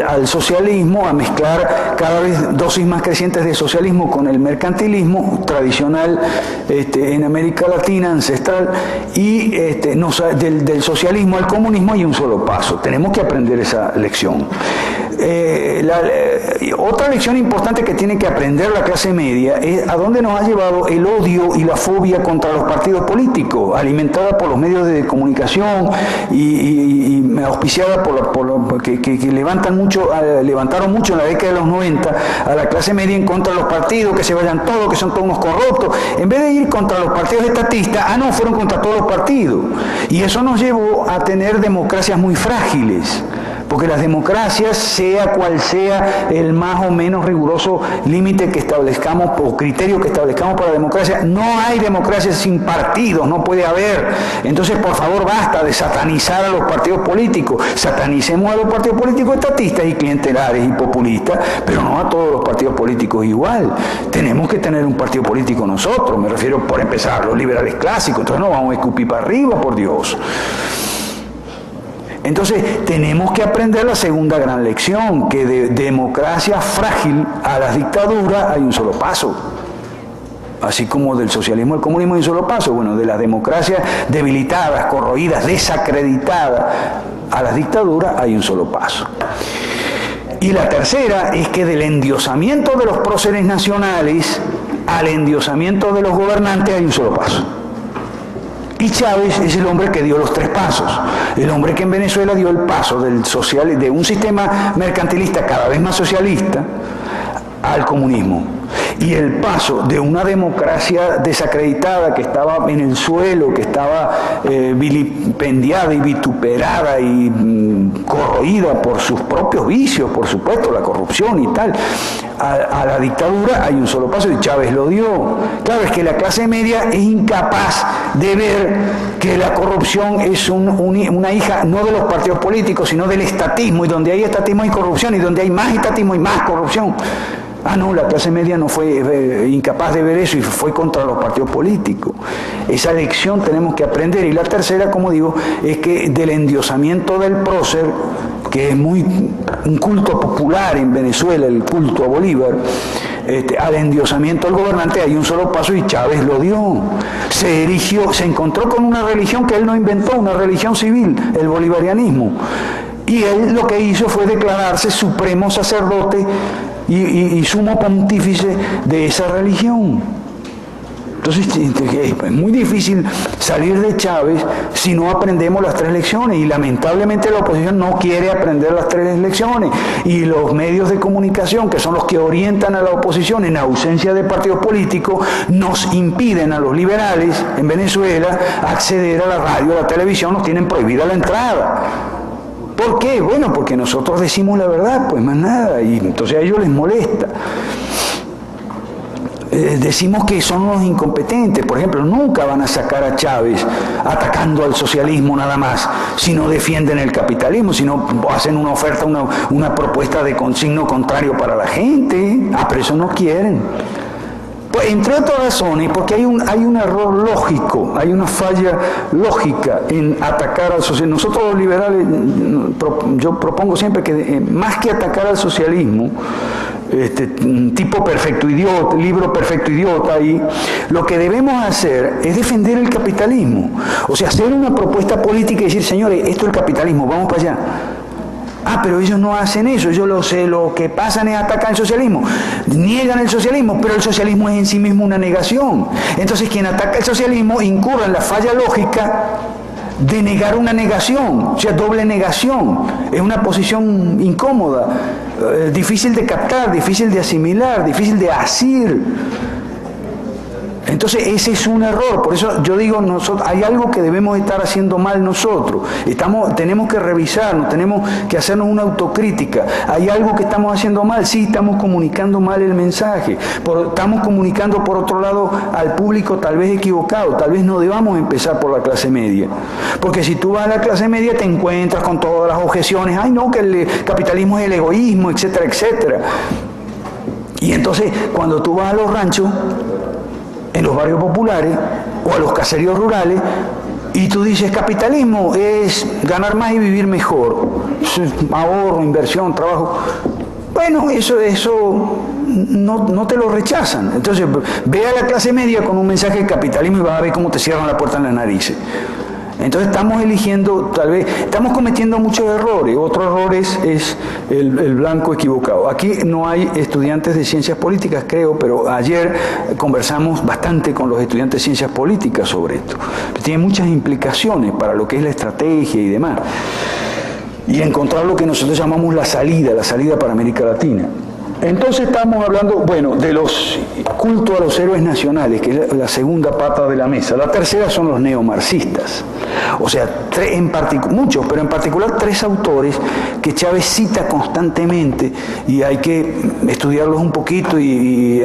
Speaker 1: al socialismo, a mezclar cada vez dosis más crecientes de socialismo con el mercantilismo tradicional en América Latina, ancestral, y del socialismo al comunismo hay un solo paso. Tenemos que aprender esa lección. Otra lección importante que tiene que aprender la clase media es a dónde nos ha llevado el odio y la fobia contra los partidos políticos, alimentada por los medios medios de comunicación y auspiciada que levantaron mucho en la década de los 90 a la clase media en contra de los partidos, que se vayan todos, que son todos unos corruptos. En vez de ir contra los partidos estatistas, fueron contra todos los partidos. Y eso nos llevó a tener democracias muy frágiles. Porque las democracias, sea cual sea el más o menos riguroso límite que establezcamos o criterio que establezcamos para la democracia, no hay democracia sin partidos, no puede haber. Entonces, por favor, basta de satanizar a los partidos políticos. Satanicemos a los partidos políticos estatistas y clientelares y populistas, pero no a todos los partidos políticos igual. Tenemos que tener un partido político nosotros, me refiero por empezar, los liberales clásicos, entonces no vamos a escupir para arriba, por Dios. Entonces, tenemos que aprender la segunda gran lección, que de democracia frágil a las dictaduras hay un solo paso. Así como del socialismo al comunismo hay un solo paso. Bueno, de las democracias debilitadas, corroídas, desacreditadas a las dictaduras hay un solo paso. Y la tercera es que del endiosamiento de los próceres nacionales al endiosamiento de los gobernantes hay un solo paso. Y Chávez es el hombre que dio los tres pasos. El hombre que en Venezuela dio el paso de un sistema mercantilista cada vez más socialista al comunismo. Y el paso de una democracia desacreditada que estaba en el suelo, que estaba vilipendiada y vituperada y corroída por sus propios vicios, por supuesto, la corrupción y tal, a la dictadura hay un solo paso y Chávez lo dio. Claro, es que la clase media es incapaz de ver que la corrupción es una hija no de los partidos políticos, sino del estatismo, y donde hay estatismo hay corrupción, y donde hay más estatismo hay más corrupción. No, la clase media no fue incapaz de ver eso y fue contra los partidos políticos. Esa lección tenemos que aprender. Y la tercera, como digo, es que del endiosamiento del prócer, que es un culto popular en Venezuela, el culto a Bolívar, al endiosamiento del gobernante hay un solo paso y Chávez lo dio. Se encontró con una religión que él no inventó, una religión civil, el bolivarianismo. Y él lo que hizo fue declararse supremo sacerdote y sumo pontífice de esa religión. Entonces es muy difícil salir de Chávez si no aprendemos las tres lecciones, y lamentablemente la oposición no quiere aprender las tres lecciones, y los medios de comunicación, que son los que orientan a la oposición en ausencia de partidos políticos, nos impiden a los liberales en Venezuela acceder a la radio, a la televisión, nos tienen prohibida la entrada. ¿Por qué? Bueno, porque nosotros decimos la verdad, pues más nada, y entonces a ellos les molesta. Decimos que son los incompetentes. Por ejemplo, nunca van a sacar a Chávez atacando al socialismo nada más, si no defienden el capitalismo, si no hacen una oferta, una propuesta de signo contrario para la gente. Pero eso no quieren. Pues, entre otras razones, porque hay un error lógico, hay una falla lógica en atacar al socialismo. Nosotros los liberales, yo propongo siempre que más que atacar al socialismo, tipo perfecto idiota, libro perfecto idiota, ahí, lo que debemos hacer es defender el capitalismo. O sea, hacer una propuesta política y decir, señores, esto es el capitalismo, vamos para allá. Pero ellos no hacen eso, ellos lo que pasan es atacar el socialismo, niegan el socialismo, pero el socialismo es en sí mismo una negación. Entonces quien ataca el socialismo incurre en la falla lógica de negar una negación, o sea, doble negación. Es una posición incómoda, difícil de captar, difícil de asimilar, difícil de asir. Entonces ese es un error. Por eso yo digo, hay algo que debemos estar haciendo mal nosotros. Tenemos que revisarnos, tenemos que hacernos una autocrítica. Hay algo que estamos haciendo mal. Sí, estamos comunicando mal el mensaje. Estamos comunicando, por otro lado, al público tal vez equivocado. Tal vez no debamos empezar por la clase media. Porque si tú vas a la clase media te encuentras con todas las objeciones. Ay, no, que el capitalismo es el egoísmo, etcétera, etcétera. Y entonces, cuando tú vas a los ranchos, en los barrios populares o a los caseríos rurales, y tú dices, capitalismo es ganar más y vivir mejor, ahorro, inversión, trabajo. Bueno, eso no te lo rechazan. Entonces, ve a la clase media con un mensaje de capitalismo y vas a ver cómo te cierran la puerta en las narices. Entonces estamos eligiendo, tal vez, estamos cometiendo muchos errores. Otro error es el blanco equivocado. Aquí no hay estudiantes de ciencias políticas, creo, pero ayer conversamos bastante con los estudiantes de ciencias políticas sobre esto. Tiene muchas implicaciones para lo que es la estrategia y demás. Y encontrar lo que nosotros llamamos la salida para América Latina. Entonces estamos hablando, bueno, de los cultos a los héroes nacionales, que es la segunda pata de la mesa. La tercera son los neomarxistas. O sea, muchos, pero en particular 3 autores que Chávez cita constantemente y hay que estudiarlos un poquito y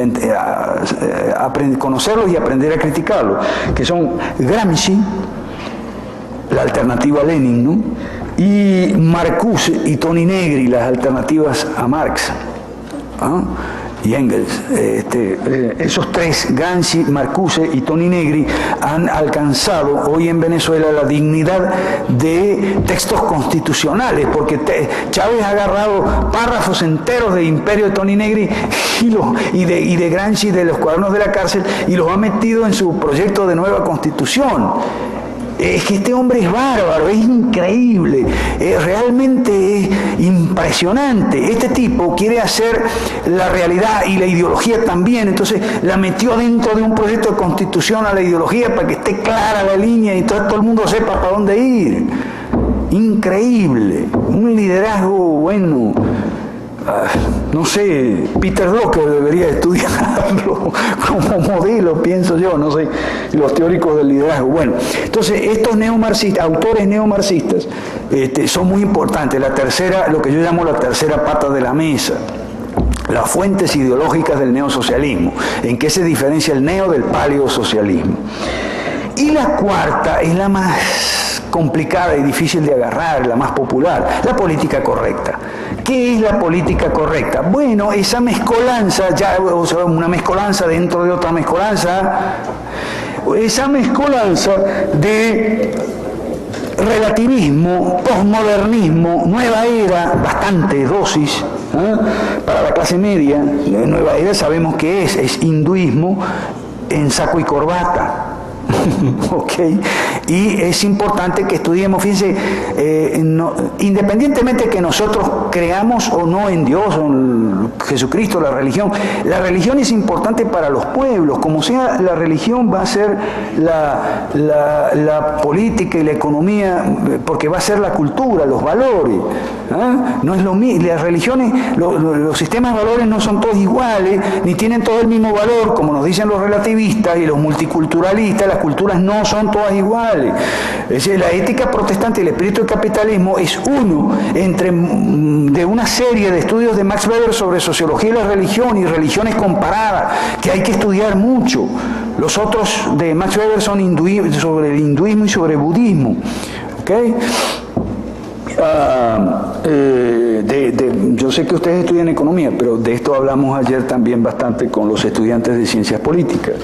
Speaker 1: conocerlos y aprender a criticarlos, que son Gramsci, la alternativa a Lenin, ¿no? Y Marcuse y Toni Negri, las alternativas a Marx. Y Engels. Esos 3, Gramsci, Marcuse y Toni Negri, han alcanzado hoy en Venezuela la dignidad de textos constitucionales, porque Chávez ha agarrado párrafos enteros de Imperio de Toni Negri y de Gramsci, de los cuadernos de la cárcel, y los ha metido en su proyecto de nueva constitución. Es que este hombre es bárbaro, es increíble, realmente es impresionante. Este tipo quiere hacer la realidad y la ideología también, entonces la metió dentro de un proyecto de constitución a la ideología para que esté clara la línea y todo el mundo sepa para dónde ir. Increíble, un liderazgo bueno. No sé, Peter Drucker debería estudiarlo como modelo, pienso yo, no sé, los teóricos del liderazgo. Bueno, entonces estos neomarxistas, autores neomarxistas, son muy importantes. La tercera, lo que yo llamo la tercera pata de la mesa, las fuentes ideológicas del neosocialismo, en qué se diferencia el neo del paleosocialismo. Y la cuarta es la más complicada y difícil de agarrar, la más popular, la política correcta. ¿Qué es la política correcta? Bueno, esa mezcolanza, o sea, una mezcolanza dentro de otra mezcolanza, esa mezcolanza de relativismo, posmodernismo, nueva era, bastante dosis, para la clase media. Nueva era sabemos que es hinduismo en saco y corbata. Okay. Y es importante que estudiemos, fíjense, independientemente que nosotros creamos o no en Dios, o en Jesucristo, la religión es importante para los pueblos. Como sea, la religión va a ser la política y la economía, porque va a ser la cultura, los valores. No es lo mismo, las religiones, los sistemas de valores no son todos iguales, ni tienen todo el mismo valor, como nos dicen los relativistas y los multiculturalistas. Las culturas no son todas iguales. Es decir, la ética protestante y el espíritu del capitalismo es uno de una serie de estudios de Max Weber sobre sociología de la religión y religiones comparadas, que hay que estudiar mucho. Los otros de Max Weber son sobre el hinduismo y sobre el budismo. ¿Okay? Yo sé que ustedes estudian economía, pero de esto hablamos ayer también bastante con los estudiantes de ciencias políticas.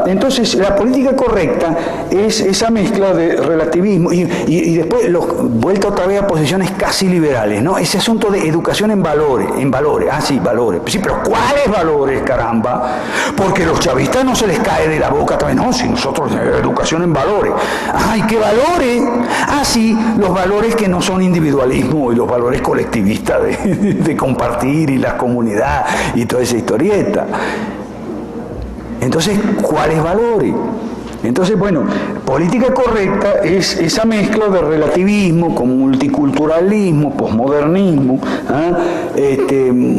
Speaker 1: Entonces, la política correcta es esa mezcla de relativismo y después vuelta otra vez a posiciones casi liberales, ¿no? Ese asunto de educación en valores, sí, valores. Sí, pero ¿cuáles valores, caramba? Porque a los chavistas no se les cae de la boca también, no, si nosotros, educación en valores. ¡Ay, qué valores! Sí, los valores que no son individualismo y los valores colectivistas de compartir y la comunidad y toda esa historieta. Entonces, ¿cuáles valores? Entonces, bueno, política correcta es esa mezcla de relativismo con multiculturalismo, posmodernismo,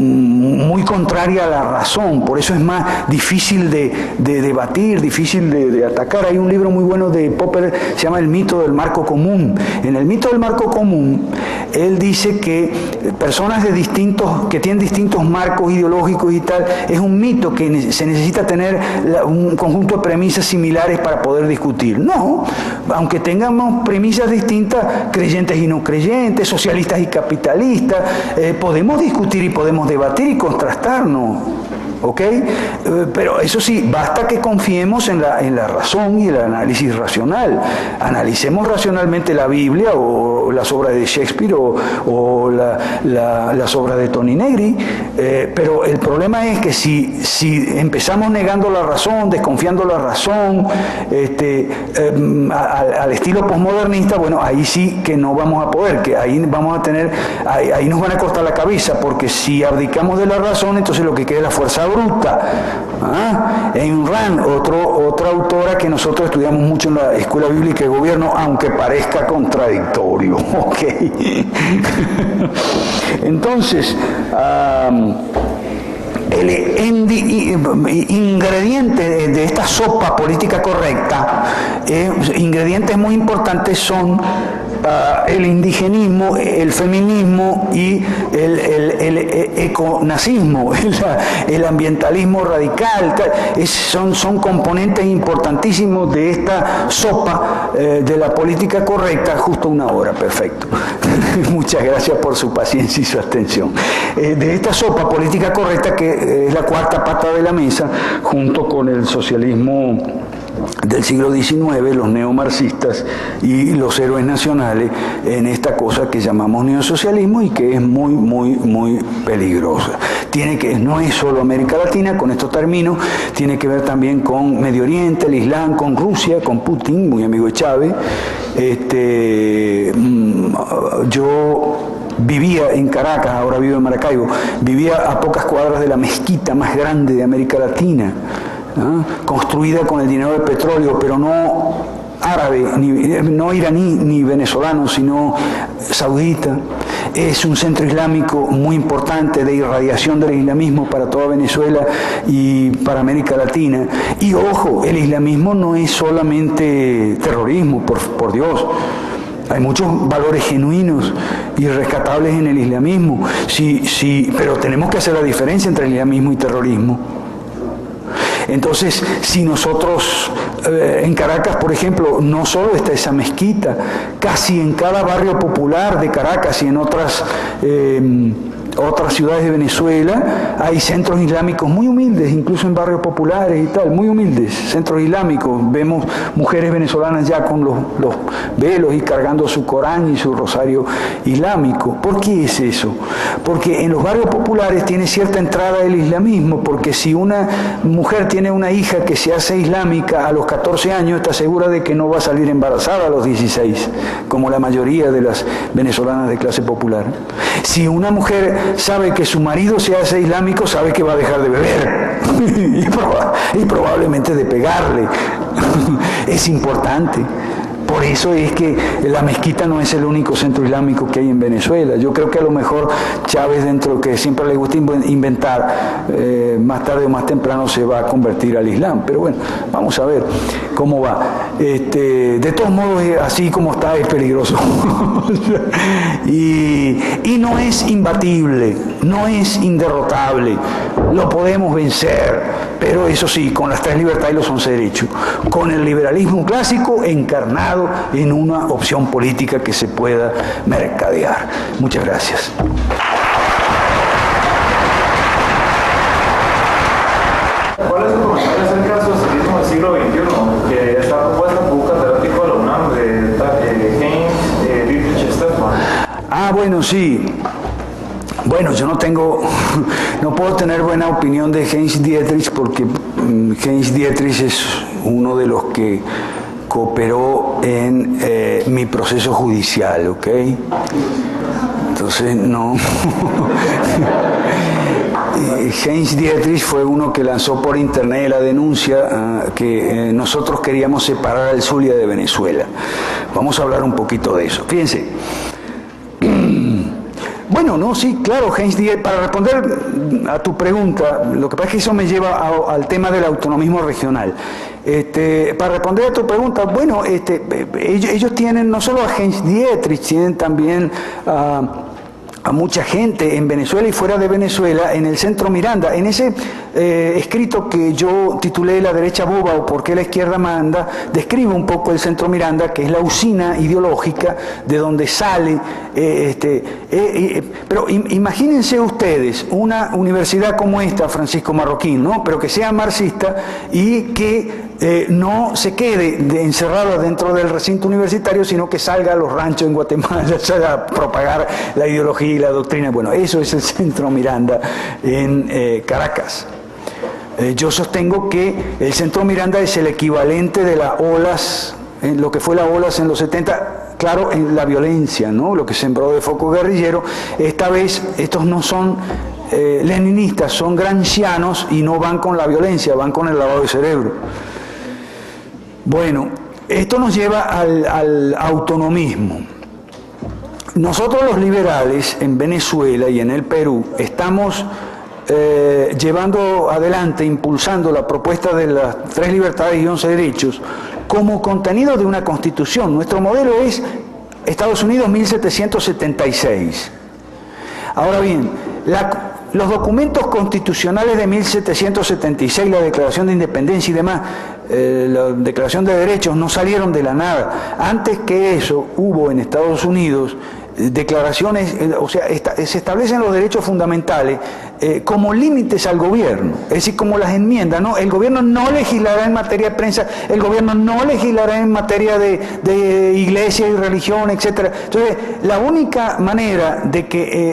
Speaker 1: muy contraria a la razón. Por eso es más difícil de debatir, difícil de atacar. Hay un libro muy bueno de Popper, se llama El mito del marco común. En el mito del marco común, él dice que personas que tienen distintos marcos ideológicos y tal, es un mito que se necesita tener un conjunto de premisas similares para poder discutir. No, aunque tengamos premisas distintas, creyentes y no creyentes, socialistas y capitalistas, podemos discutir y podemos debatir y contrastarnos. ¿Ok? Pero eso sí, basta que confiemos en la razón y el análisis racional. Analicemos racionalmente la Biblia o las obras de Shakespeare o las obras de Toni Negri, pero el problema es que si empezamos negando la razón, desconfiando la razón, al estilo posmodernista, bueno, ahí sí que no vamos a poder, que ahí vamos a tener, ahí nos van a cortar la cabeza, porque si abdicamos de la razón, entonces lo que queda es la fuerza bruta. Ayn Rand, otra autora que nosotros estudiamos mucho en la Escuela Bíblica de Gobierno, aunque parezca contradictorio. Okay. Entonces, el ingrediente de esta sopa política correcta, ingredientes muy importantes son el indigenismo, el feminismo y el econazismo, el ambientalismo radical. Son componentes importantísimos de esta sopa de la política correcta. Justo una hora, perfecto. Muchas gracias por su paciencia y su atención. De esta sopa política correcta, que es la cuarta pata de la mesa, junto con el socialismo del siglo XIX, los neomarxistas y los héroes nacionales, en esta cosa que llamamos neosocialismo y que es muy, muy, muy peligrosa. No es solo América Latina, con esto termino, tiene que ver también con Medio Oriente, el Islam, con Rusia, con Putin, muy amigo de Chávez. Yo vivía en Caracas, ahora vivo en Maracaibo, vivía a pocas cuadras de la mezquita más grande de América Latina, construida con el dinero del petróleo, pero no árabe, no iraní ni venezolano, sino saudita. Es un centro islámico muy importante de irradiación del islamismo para toda Venezuela y para América Latina. Y ojo, el islamismo no es solamente terrorismo, por Dios. Hay muchos valores genuinos y rescatables en el islamismo, sí, pero tenemos que hacer la diferencia entre el islamismo y terrorismo. Entonces, si nosotros en Caracas, por ejemplo, no solo está esa mezquita, casi en cada barrio popular de Caracas y en otras ciudades de Venezuela hay centros islámicos muy humildes, incluso en barrios populares y tal, muy humildes, centros islámicos. Vemos mujeres venezolanas ya con los velos y cargando su Corán y su rosario islámico. ¿Por qué es eso? Porque en los barrios populares tiene cierta entrada del islamismo, porque si una mujer tiene una hija que se hace islámica a los 14 años, está segura de que no va a salir embarazada a los 16, como la mayoría de las venezolanas de clase popular. Si una mujer sabe que su marido se hace islámico, sabe que va a dejar de beber y probablemente de pegarle. Es importante. Por eso es que la mezquita no es el único centro islámico que hay en Venezuela. Yo creo que a lo mejor Chávez, dentro que siempre le gusta inventar, más tarde o más temprano se va a convertir al Islam. Pero bueno, vamos a ver cómo va. De todos modos, así como está, es peligroso. y no es imbatible, no es inderrotable. Lo podemos vencer. Pero eso sí, con las 3 libertades y los 11 derechos. Con el liberalismo clásico encarnado en una opción política que se pueda mercadear. Muchas gracias.
Speaker 2: ¿Cuál es su comentario acerca del socialismo del siglo XXI, que está propuesta por un catedrático de la UNAM, de Heinz Dietrich Stephan?
Speaker 1: Bueno, sí. Bueno, yo no puedo tener buena opinión de Heinz Dietrich porque Heinz Dietrich es uno de los que cooperó en mi proceso judicial, ¿ok? Entonces, no. Heinz Dietrich fue uno que lanzó por internet la denuncia que nosotros queríamos separar al Zulia de Venezuela. Vamos a hablar un poquito de eso. Fíjense. Bueno, no, sí, claro, Heinz Dietrich, para responder a tu pregunta, lo que pasa es que eso me lleva al tema del autonomismo regional. Para responder a tu pregunta, bueno, ellos tienen no solo a Heinz Dietrich, tienen también a mucha gente en Venezuela y fuera de Venezuela, en el Centro Miranda. En ese escrito que yo titulé La derecha boba o por qué la izquierda manda, describo un poco el Centro Miranda, que es la usina ideológica de donde sale. Pero imagínense ustedes una universidad como esta, Francisco Marroquín, ¿no? Pero que sea marxista y que no se quede encerrada dentro del recinto universitario, sino que salga a los ranchos en Guatemala a propagar la ideología y la doctrina. Bueno, eso es el Centro Miranda en Caracas. Yo sostengo que el Centro Miranda es el equivalente de las olas en lo que fue la olas en los 70, claro, en la violencia, ¿no? Lo que sembró de foco guerrillero. Esta vez estos no son leninistas, son gramscianos y no van con la violencia, van con el lavado de cerebro. Bueno, esto nos lleva al autonomismo. Nosotros los liberales en Venezuela y en el Perú estamos llevando adelante, impulsando la propuesta de las 3 libertades y 11 derechos como contenido de una constitución. Nuestro modelo es Estados Unidos 1776. Ahora bien, los documentos constitucionales de 1776, la Declaración de Independencia y demás, la Declaración de Derechos, no salieron de la nada. Antes que eso hubo en Estados Unidos declaraciones, o sea, se establecen los derechos fundamentales como límites al gobierno, es decir, como las enmiendas, ¿no? El gobierno no legislará en materia de prensa, el gobierno no legislará en materia de iglesia y religión, etcétera. Entonces, la única manera de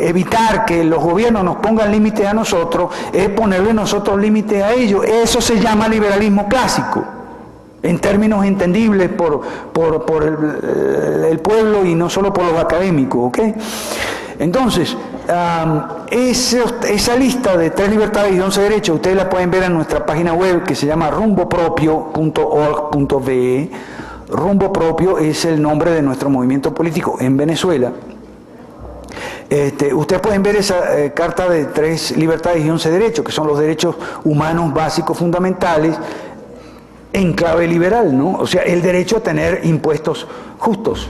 Speaker 1: evitar que los gobiernos nos pongan límites a nosotros es ponerle nosotros límites a ellos. Eso se llama liberalismo clásico, en términos entendibles por el pueblo y no solo por los académicos, ¿ok? Entonces, esa lista de 3 libertades y 11 derechos, ustedes la pueden ver en nuestra página web que se llama rumbopropio.org.be. Rumbo Propio es el nombre de nuestro movimiento político en Venezuela. Ustedes pueden ver esa carta de 3 libertades y 11 derechos, que son los derechos humanos básicos fundamentales, en clave liberal, ¿no? O sea, el derecho a tener impuestos justos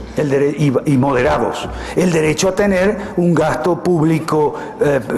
Speaker 1: y moderados, el derecho a tener un gasto público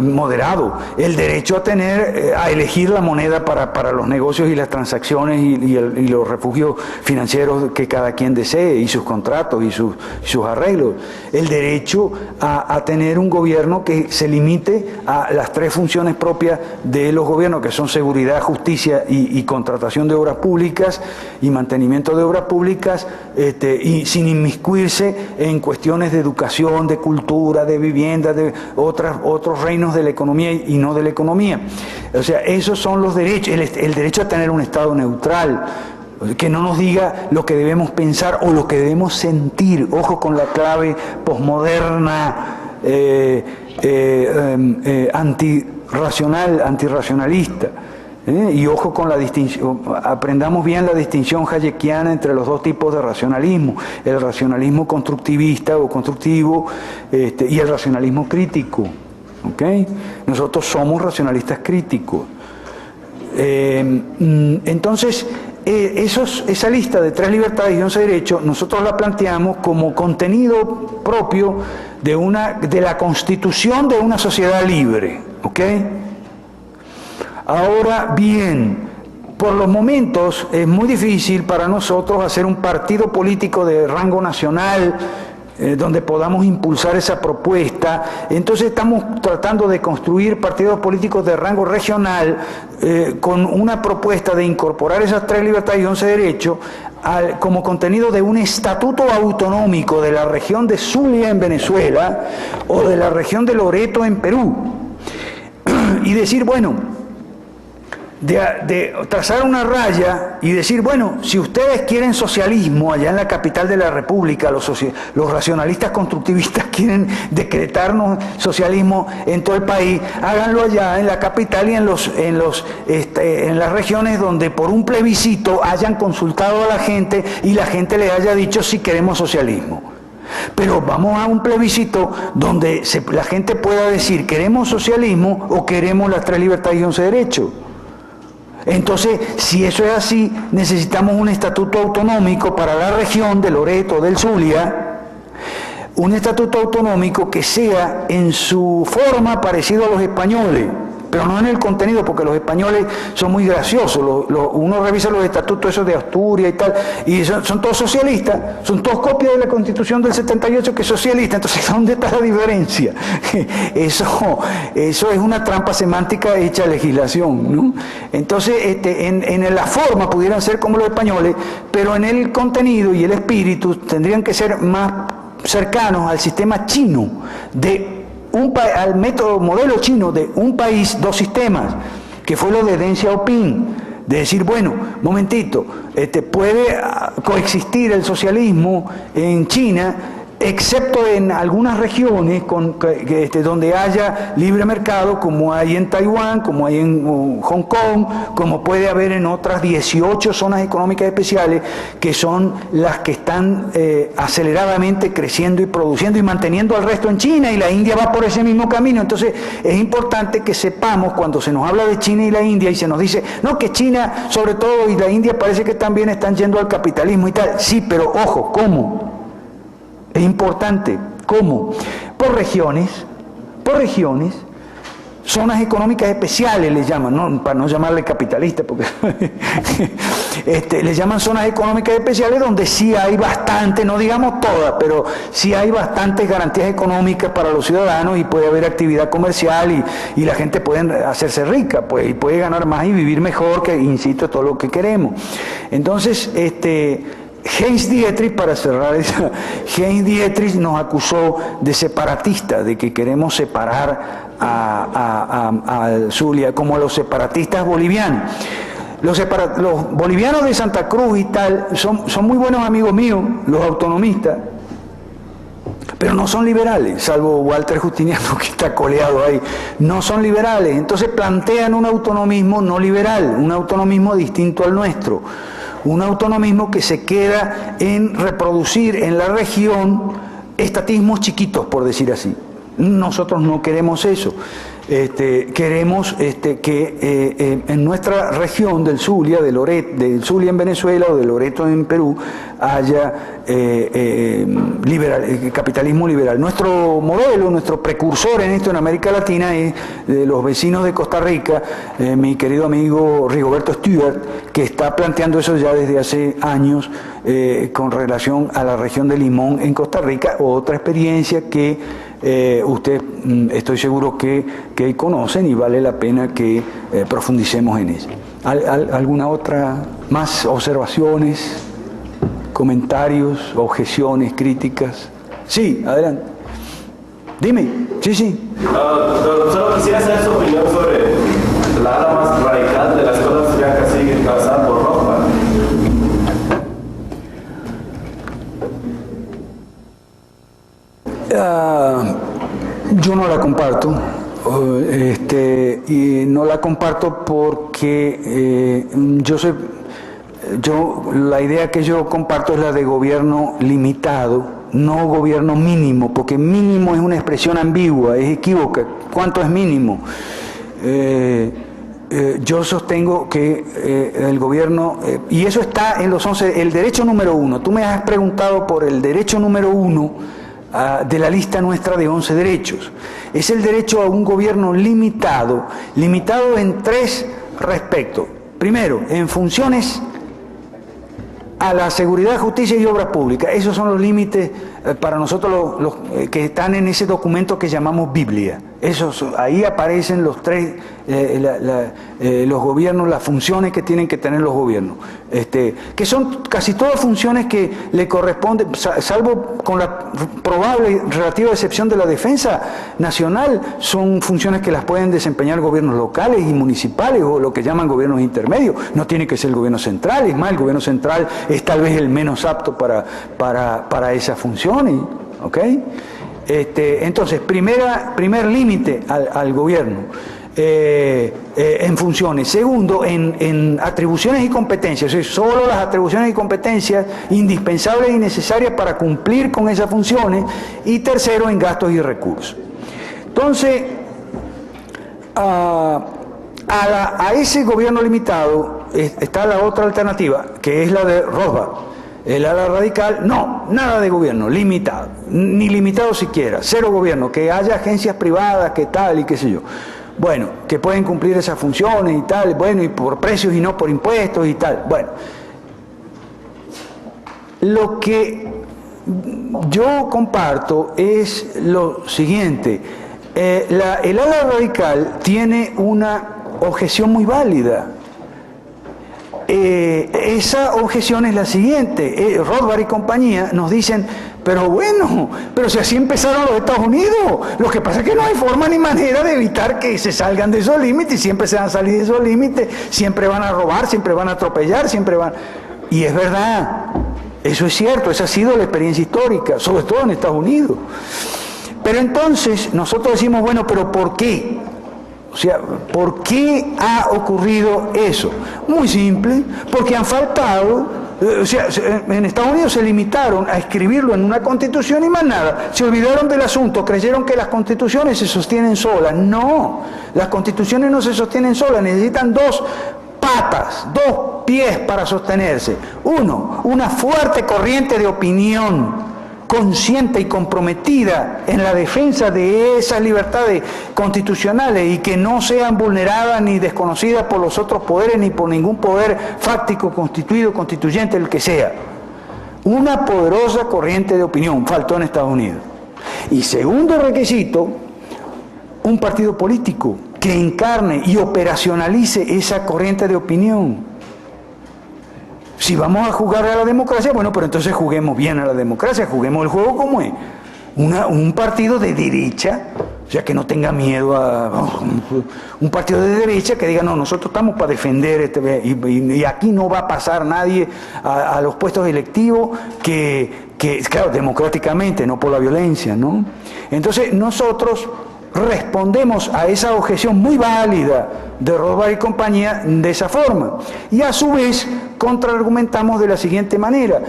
Speaker 1: moderado, el derecho a tener, a elegir la moneda para los negocios y las transacciones y los refugios financieros que cada quien desee, y sus contratos y sus arreglos, el derecho a tener un gobierno que se limite a las 3 funciones propias de los gobiernos, que son seguridad, justicia y contratación de obras públicas y mantenimiento de obras públicas, y sin inmiscuirse en cuestiones de educación, de cultura, de vivienda, de otros reinos de la economía y no de la economía. O sea, esos son los derechos, el derecho a tener un Estado neutral, que no nos diga lo que debemos pensar o lo que debemos sentir. Ojo con la clave posmoderna, antirracionalista. Y ojo con la distinción, aprendamos bien la distinción hayekiana entre los 2 tipos de racionalismo, el racionalismo constructivista o constructivo y el racionalismo crítico. ¿Okay? Nosotros somos racionalistas críticos. Entonces, esa lista de 3 libertades y 11 derechos, nosotros la planteamos como contenido propio de la constitución de una sociedad libre. ¿Ok? Ahora bien, por los momentos es muy difícil para nosotros hacer un partido político de rango nacional donde podamos impulsar esa propuesta. Entonces estamos tratando de construir partidos políticos de rango regional con una propuesta de incorporar esas 3 libertades y 11 derechos como contenido de un estatuto autonómico de la región de Zulia en Venezuela o de la región de Loreto en Perú. Y decir, bueno, de trazar una raya y decir, bueno, si ustedes quieren socialismo allá en la capital de la República, los racionalistas constructivistas quieren decretarnos socialismo en todo el país, háganlo allá en la capital y en las regiones donde por un plebiscito hayan consultado a la gente y la gente les haya dicho si queremos socialismo. Pero vamos a un plebiscito donde la gente pueda decir, ¿queremos socialismo o queremos las 3 libertades y 11 derechos? Entonces, si eso es así, necesitamos un estatuto autonómico para la región de Loreto, del Zulia, un estatuto autonómico que sea en su forma parecido a los españoles, pero no en el contenido, porque los españoles son muy graciosos. Uno revisa los estatutos esos de Asturias y tal, y son todos socialistas, son todos copias de la Constitución del 78 que es socialista. Entonces, ¿dónde está la diferencia? Eso es una trampa semántica hecha legislación, ¿no? Entonces, en la forma pudieran ser como los españoles, pero en el contenido y el espíritu tendrían que ser más cercanos al sistema chino al modelo chino de un país, 2 sistemas, que fue lo de Deng Xiaoping,
Speaker 3: de decir, bueno, momentito, puede coexistir el socialismo en China, excepto en algunas regiones donde haya libre mercado, como hay en Taiwán, como hay en Hong Kong, como puede haber en otras 18 zonas económicas especiales, que son las que están aceleradamente creciendo y produciendo y manteniendo al resto en China, y la India va por ese mismo camino. Entonces es importante que sepamos, cuando se nos habla de China y la India y se nos dice, no, que China sobre todo y la India parece que también están yendo al capitalismo y tal. Sí, pero ojo, ¿cómo? Es importante, ¿cómo? Por regiones, zonas económicas especiales le llaman, ¿no? Para no llamarle capitalista, porque le llaman zonas económicas especiales donde sí hay bastante, no digamos todas, pero sí hay bastantes garantías económicas para los ciudadanos y puede haber actividad comercial y la gente puede hacerse rica, pues, y puede ganar más y vivir mejor, que, insisto, todo lo que queremos. Entonces, Heinz Dietrich, para cerrar esa, Heinz Dietrich nos acusó de separatista, de que queremos separar al Zulia, como los separatistas bolivianos. Los bolivianos de Santa Cruz y tal son muy buenos amigos míos, los autonomistas, pero no son liberales, salvo Walter Justiniano, que está coleado ahí. No son liberales, entonces plantean un autonomismo no liberal, un autonomismo distinto al nuestro. Un autonomismo que se queda en reproducir en la región estatismos chiquitos, por decir así. Nosotros no queremos eso. Queremos que en nuestra región del Zulia, del Zulia en Venezuela o de Loreto en Perú, haya capitalismo liberal. Nuestro modelo, nuestro precursor en esto en América Latina es de los vecinos de Costa Rica, mi querido amigo Rigoberto Stewart, que está planteando eso ya desde hace años con relación a la región de Limón en Costa Rica, otra experiencia que usted estoy seguro que conocen y vale la pena que profundicemos en ella. ¿Alguna otra más observaciones, comentarios, objeciones, críticas? Sí, adelante. Dime, sí.
Speaker 2: Solo quisiera saber su opinión sobre la ala más radical de las cosas ya casi encabezada por Rothbard.
Speaker 1: Yo no la comparto, y no la comparto porque la idea que yo comparto es la de gobierno limitado, no gobierno mínimo, porque mínimo es una expresión ambigua, es equívoca. ¿Cuánto es mínimo? Yo sostengo que el gobierno, y eso está en los 11, el derecho número 1. Tú me has preguntado por el derecho número 1 de la lista nuestra de 11 derechos. Es el derecho a un gobierno limitado en 3 respectos. Primero, en funciones a la seguridad, justicia y obras públicas. Esos son los límites para nosotros los que están en ese documento que llamamos Biblia. Ahí aparecen los 3, los gobiernos, las funciones que tienen que tener los gobiernos, que son casi todas funciones que le corresponden, salvo con la probable y relativa excepción de la defensa nacional, son funciones que las pueden desempeñar gobiernos locales y municipales o lo que llaman gobiernos intermedios. No tiene que ser el gobierno central, es más, el gobierno central es tal vez el menos apto para esas funciones, ¿ok? Entonces, primer límite al gobierno en funciones. Segundo, en atribuciones y competencias, es solo las atribuciones y competencias indispensables y necesarias para cumplir con esas funciones. Y tercero, en gastos y recursos. Entonces, a ese gobierno limitado está la otra alternativa, que es la de Rothbard. El ala radical, no, nada de gobierno, limitado, ni limitado siquiera, cero gobierno, que haya agencias privadas, que tal y qué sé yo. Bueno, que pueden cumplir esas funciones y tal, bueno, y por precios y no por impuestos y tal. Bueno, lo que yo comparto es lo siguiente, el ala radical tiene una objeción muy válida. Esa objeción es la siguiente. Rothbard y compañía nos dicen,
Speaker 3: Pero bueno, pero si así empezaron los Estados Unidos, lo que pasa es que no hay forma ni manera de evitar que se salgan de esos límites, y siempre se van a salir de esos límites, siempre van a robar, siempre van a atropellar, siempre van... Y es verdad, eso es cierto, esa ha sido la experiencia histórica, sobre todo en Estados Unidos. Pero entonces nosotros decimos, bueno, pero ¿por qué? O sea, ¿por qué ha ocurrido eso? Muy simple, porque han faltado... O sea, en Estados Unidos se limitaron a escribirlo en una constitución y más nada. Se olvidaron del asunto, creyeron que las constituciones se sostienen solas. No, las constituciones no se sostienen solas, necesitan dos patas, dos pies para sostenerse. Uno, una fuerte corriente de opinión consciente y comprometida en la defensa de esas libertades constitucionales y que no sean vulneradas ni desconocidas por los otros poderes ni por ningún poder fáctico, constituido, constituyente, el que sea. Una poderosa corriente de opinión faltó en Estados Unidos. Y segundo requisito, un partido político que encarne y operacionalice esa corriente de opinión. Si vamos a jugar a la democracia, bueno, pero entonces juguemos bien a la democracia, juguemos el juego como es. Un partido de derecha, o sea, que no tenga miedo un partido de derecha que diga, no, nosotros estamos para defender, y aquí no va a pasar nadie a los puestos electivos claro, democráticamente, no por la violencia, ¿no? Entonces nosotros respondemos a esa objeción muy válida de Rothbard y compañía de esa forma. Y a su vez contraargumentamos de la siguiente manera.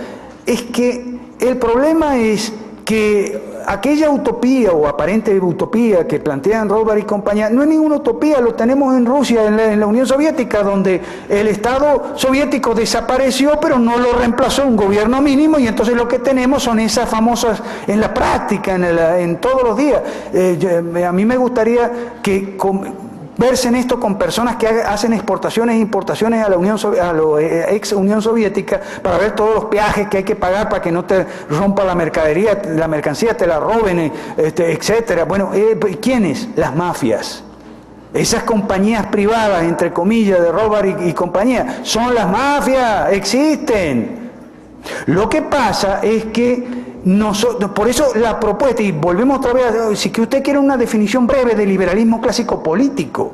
Speaker 3: Es que el problema es que aquella utopía o aparente utopía que plantean Rothbard y compañía no es ninguna utopía, lo tenemos en Rusia, en la Unión Soviética, donde el Estado soviético desapareció, pero no lo reemplazó un gobierno mínimo, y entonces lo que tenemos son esas famosas, en la práctica, en todos los días. A mí me gustaría que verse en esto con personas que hacen exportaciones e importaciones a la ex Unión Soviética, para ver todos los peajes que hay que pagar para que no te rompa la mercancía, te la roben, etcétera. Bueno, ¿quiénes? Las mafias. Esas compañías privadas, entre comillas, de Rothbard y compañía, son las mafias, existen. Lo que pasa es que por eso la propuesta, y volvemos otra vez, si que usted quiere una definición breve de liberalismo clásico político.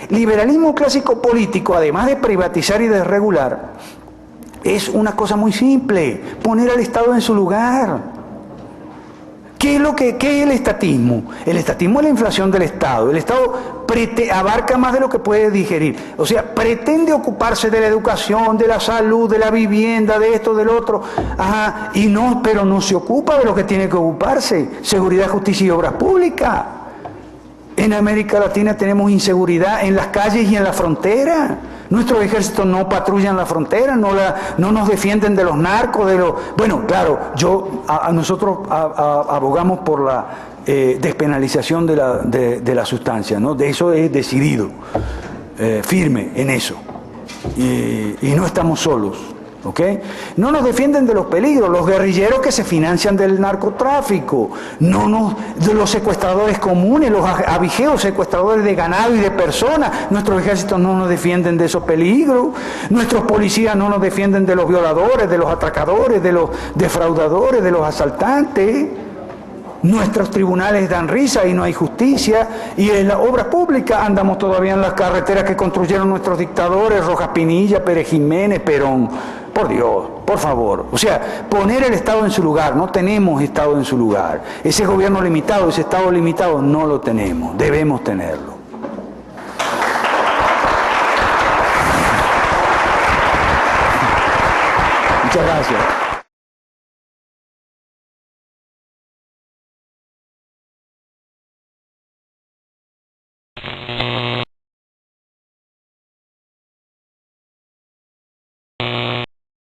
Speaker 3: Liberalismo clásico político, además de privatizar y desregular, es una cosa muy simple: poner al Estado en su lugar. ¿Qué es el estatismo? El estatismo es la inflación del Estado. El Estado abarca más de lo que puede digerir. O sea, pretende ocuparse de la educación, de la salud, de la vivienda, de esto, del otro. Ajá, pero no se ocupa de lo que tiene que ocuparse: seguridad, justicia y obras públicas. En América Latina tenemos inseguridad en las calles y en la frontera. Nuestros ejércitos no patrullan la frontera, no nos defienden de los narcos, Bueno, claro, nosotros abogamos por la despenalización de la sustancia, ¿no? De eso es decidido, firme en eso. Y no estamos solos, ¿ok? No nos defienden de los peligros, los guerrilleros que se financian del narcotráfico, de los secuestradores comunes, los abigeos, secuestradores de ganado y de personas. Nuestros ejércitos no nos defienden de esos peligros, nuestros policías no nos defienden de los violadores, de los atracadores, de los defraudadores, de los asaltantes. Nuestros tribunales dan risa y no hay justicia, y en las obras públicas andamos todavía en las carreteras que construyeron nuestros dictadores, Rojas Pinilla, Pérez Jiménez, Perón. Por Dios, por favor. O sea, poner el Estado en su lugar. No tenemos Estado en su lugar. Ese gobierno limitado, ese Estado limitado, no lo tenemos. Debemos tenerlo. Muchas gracias.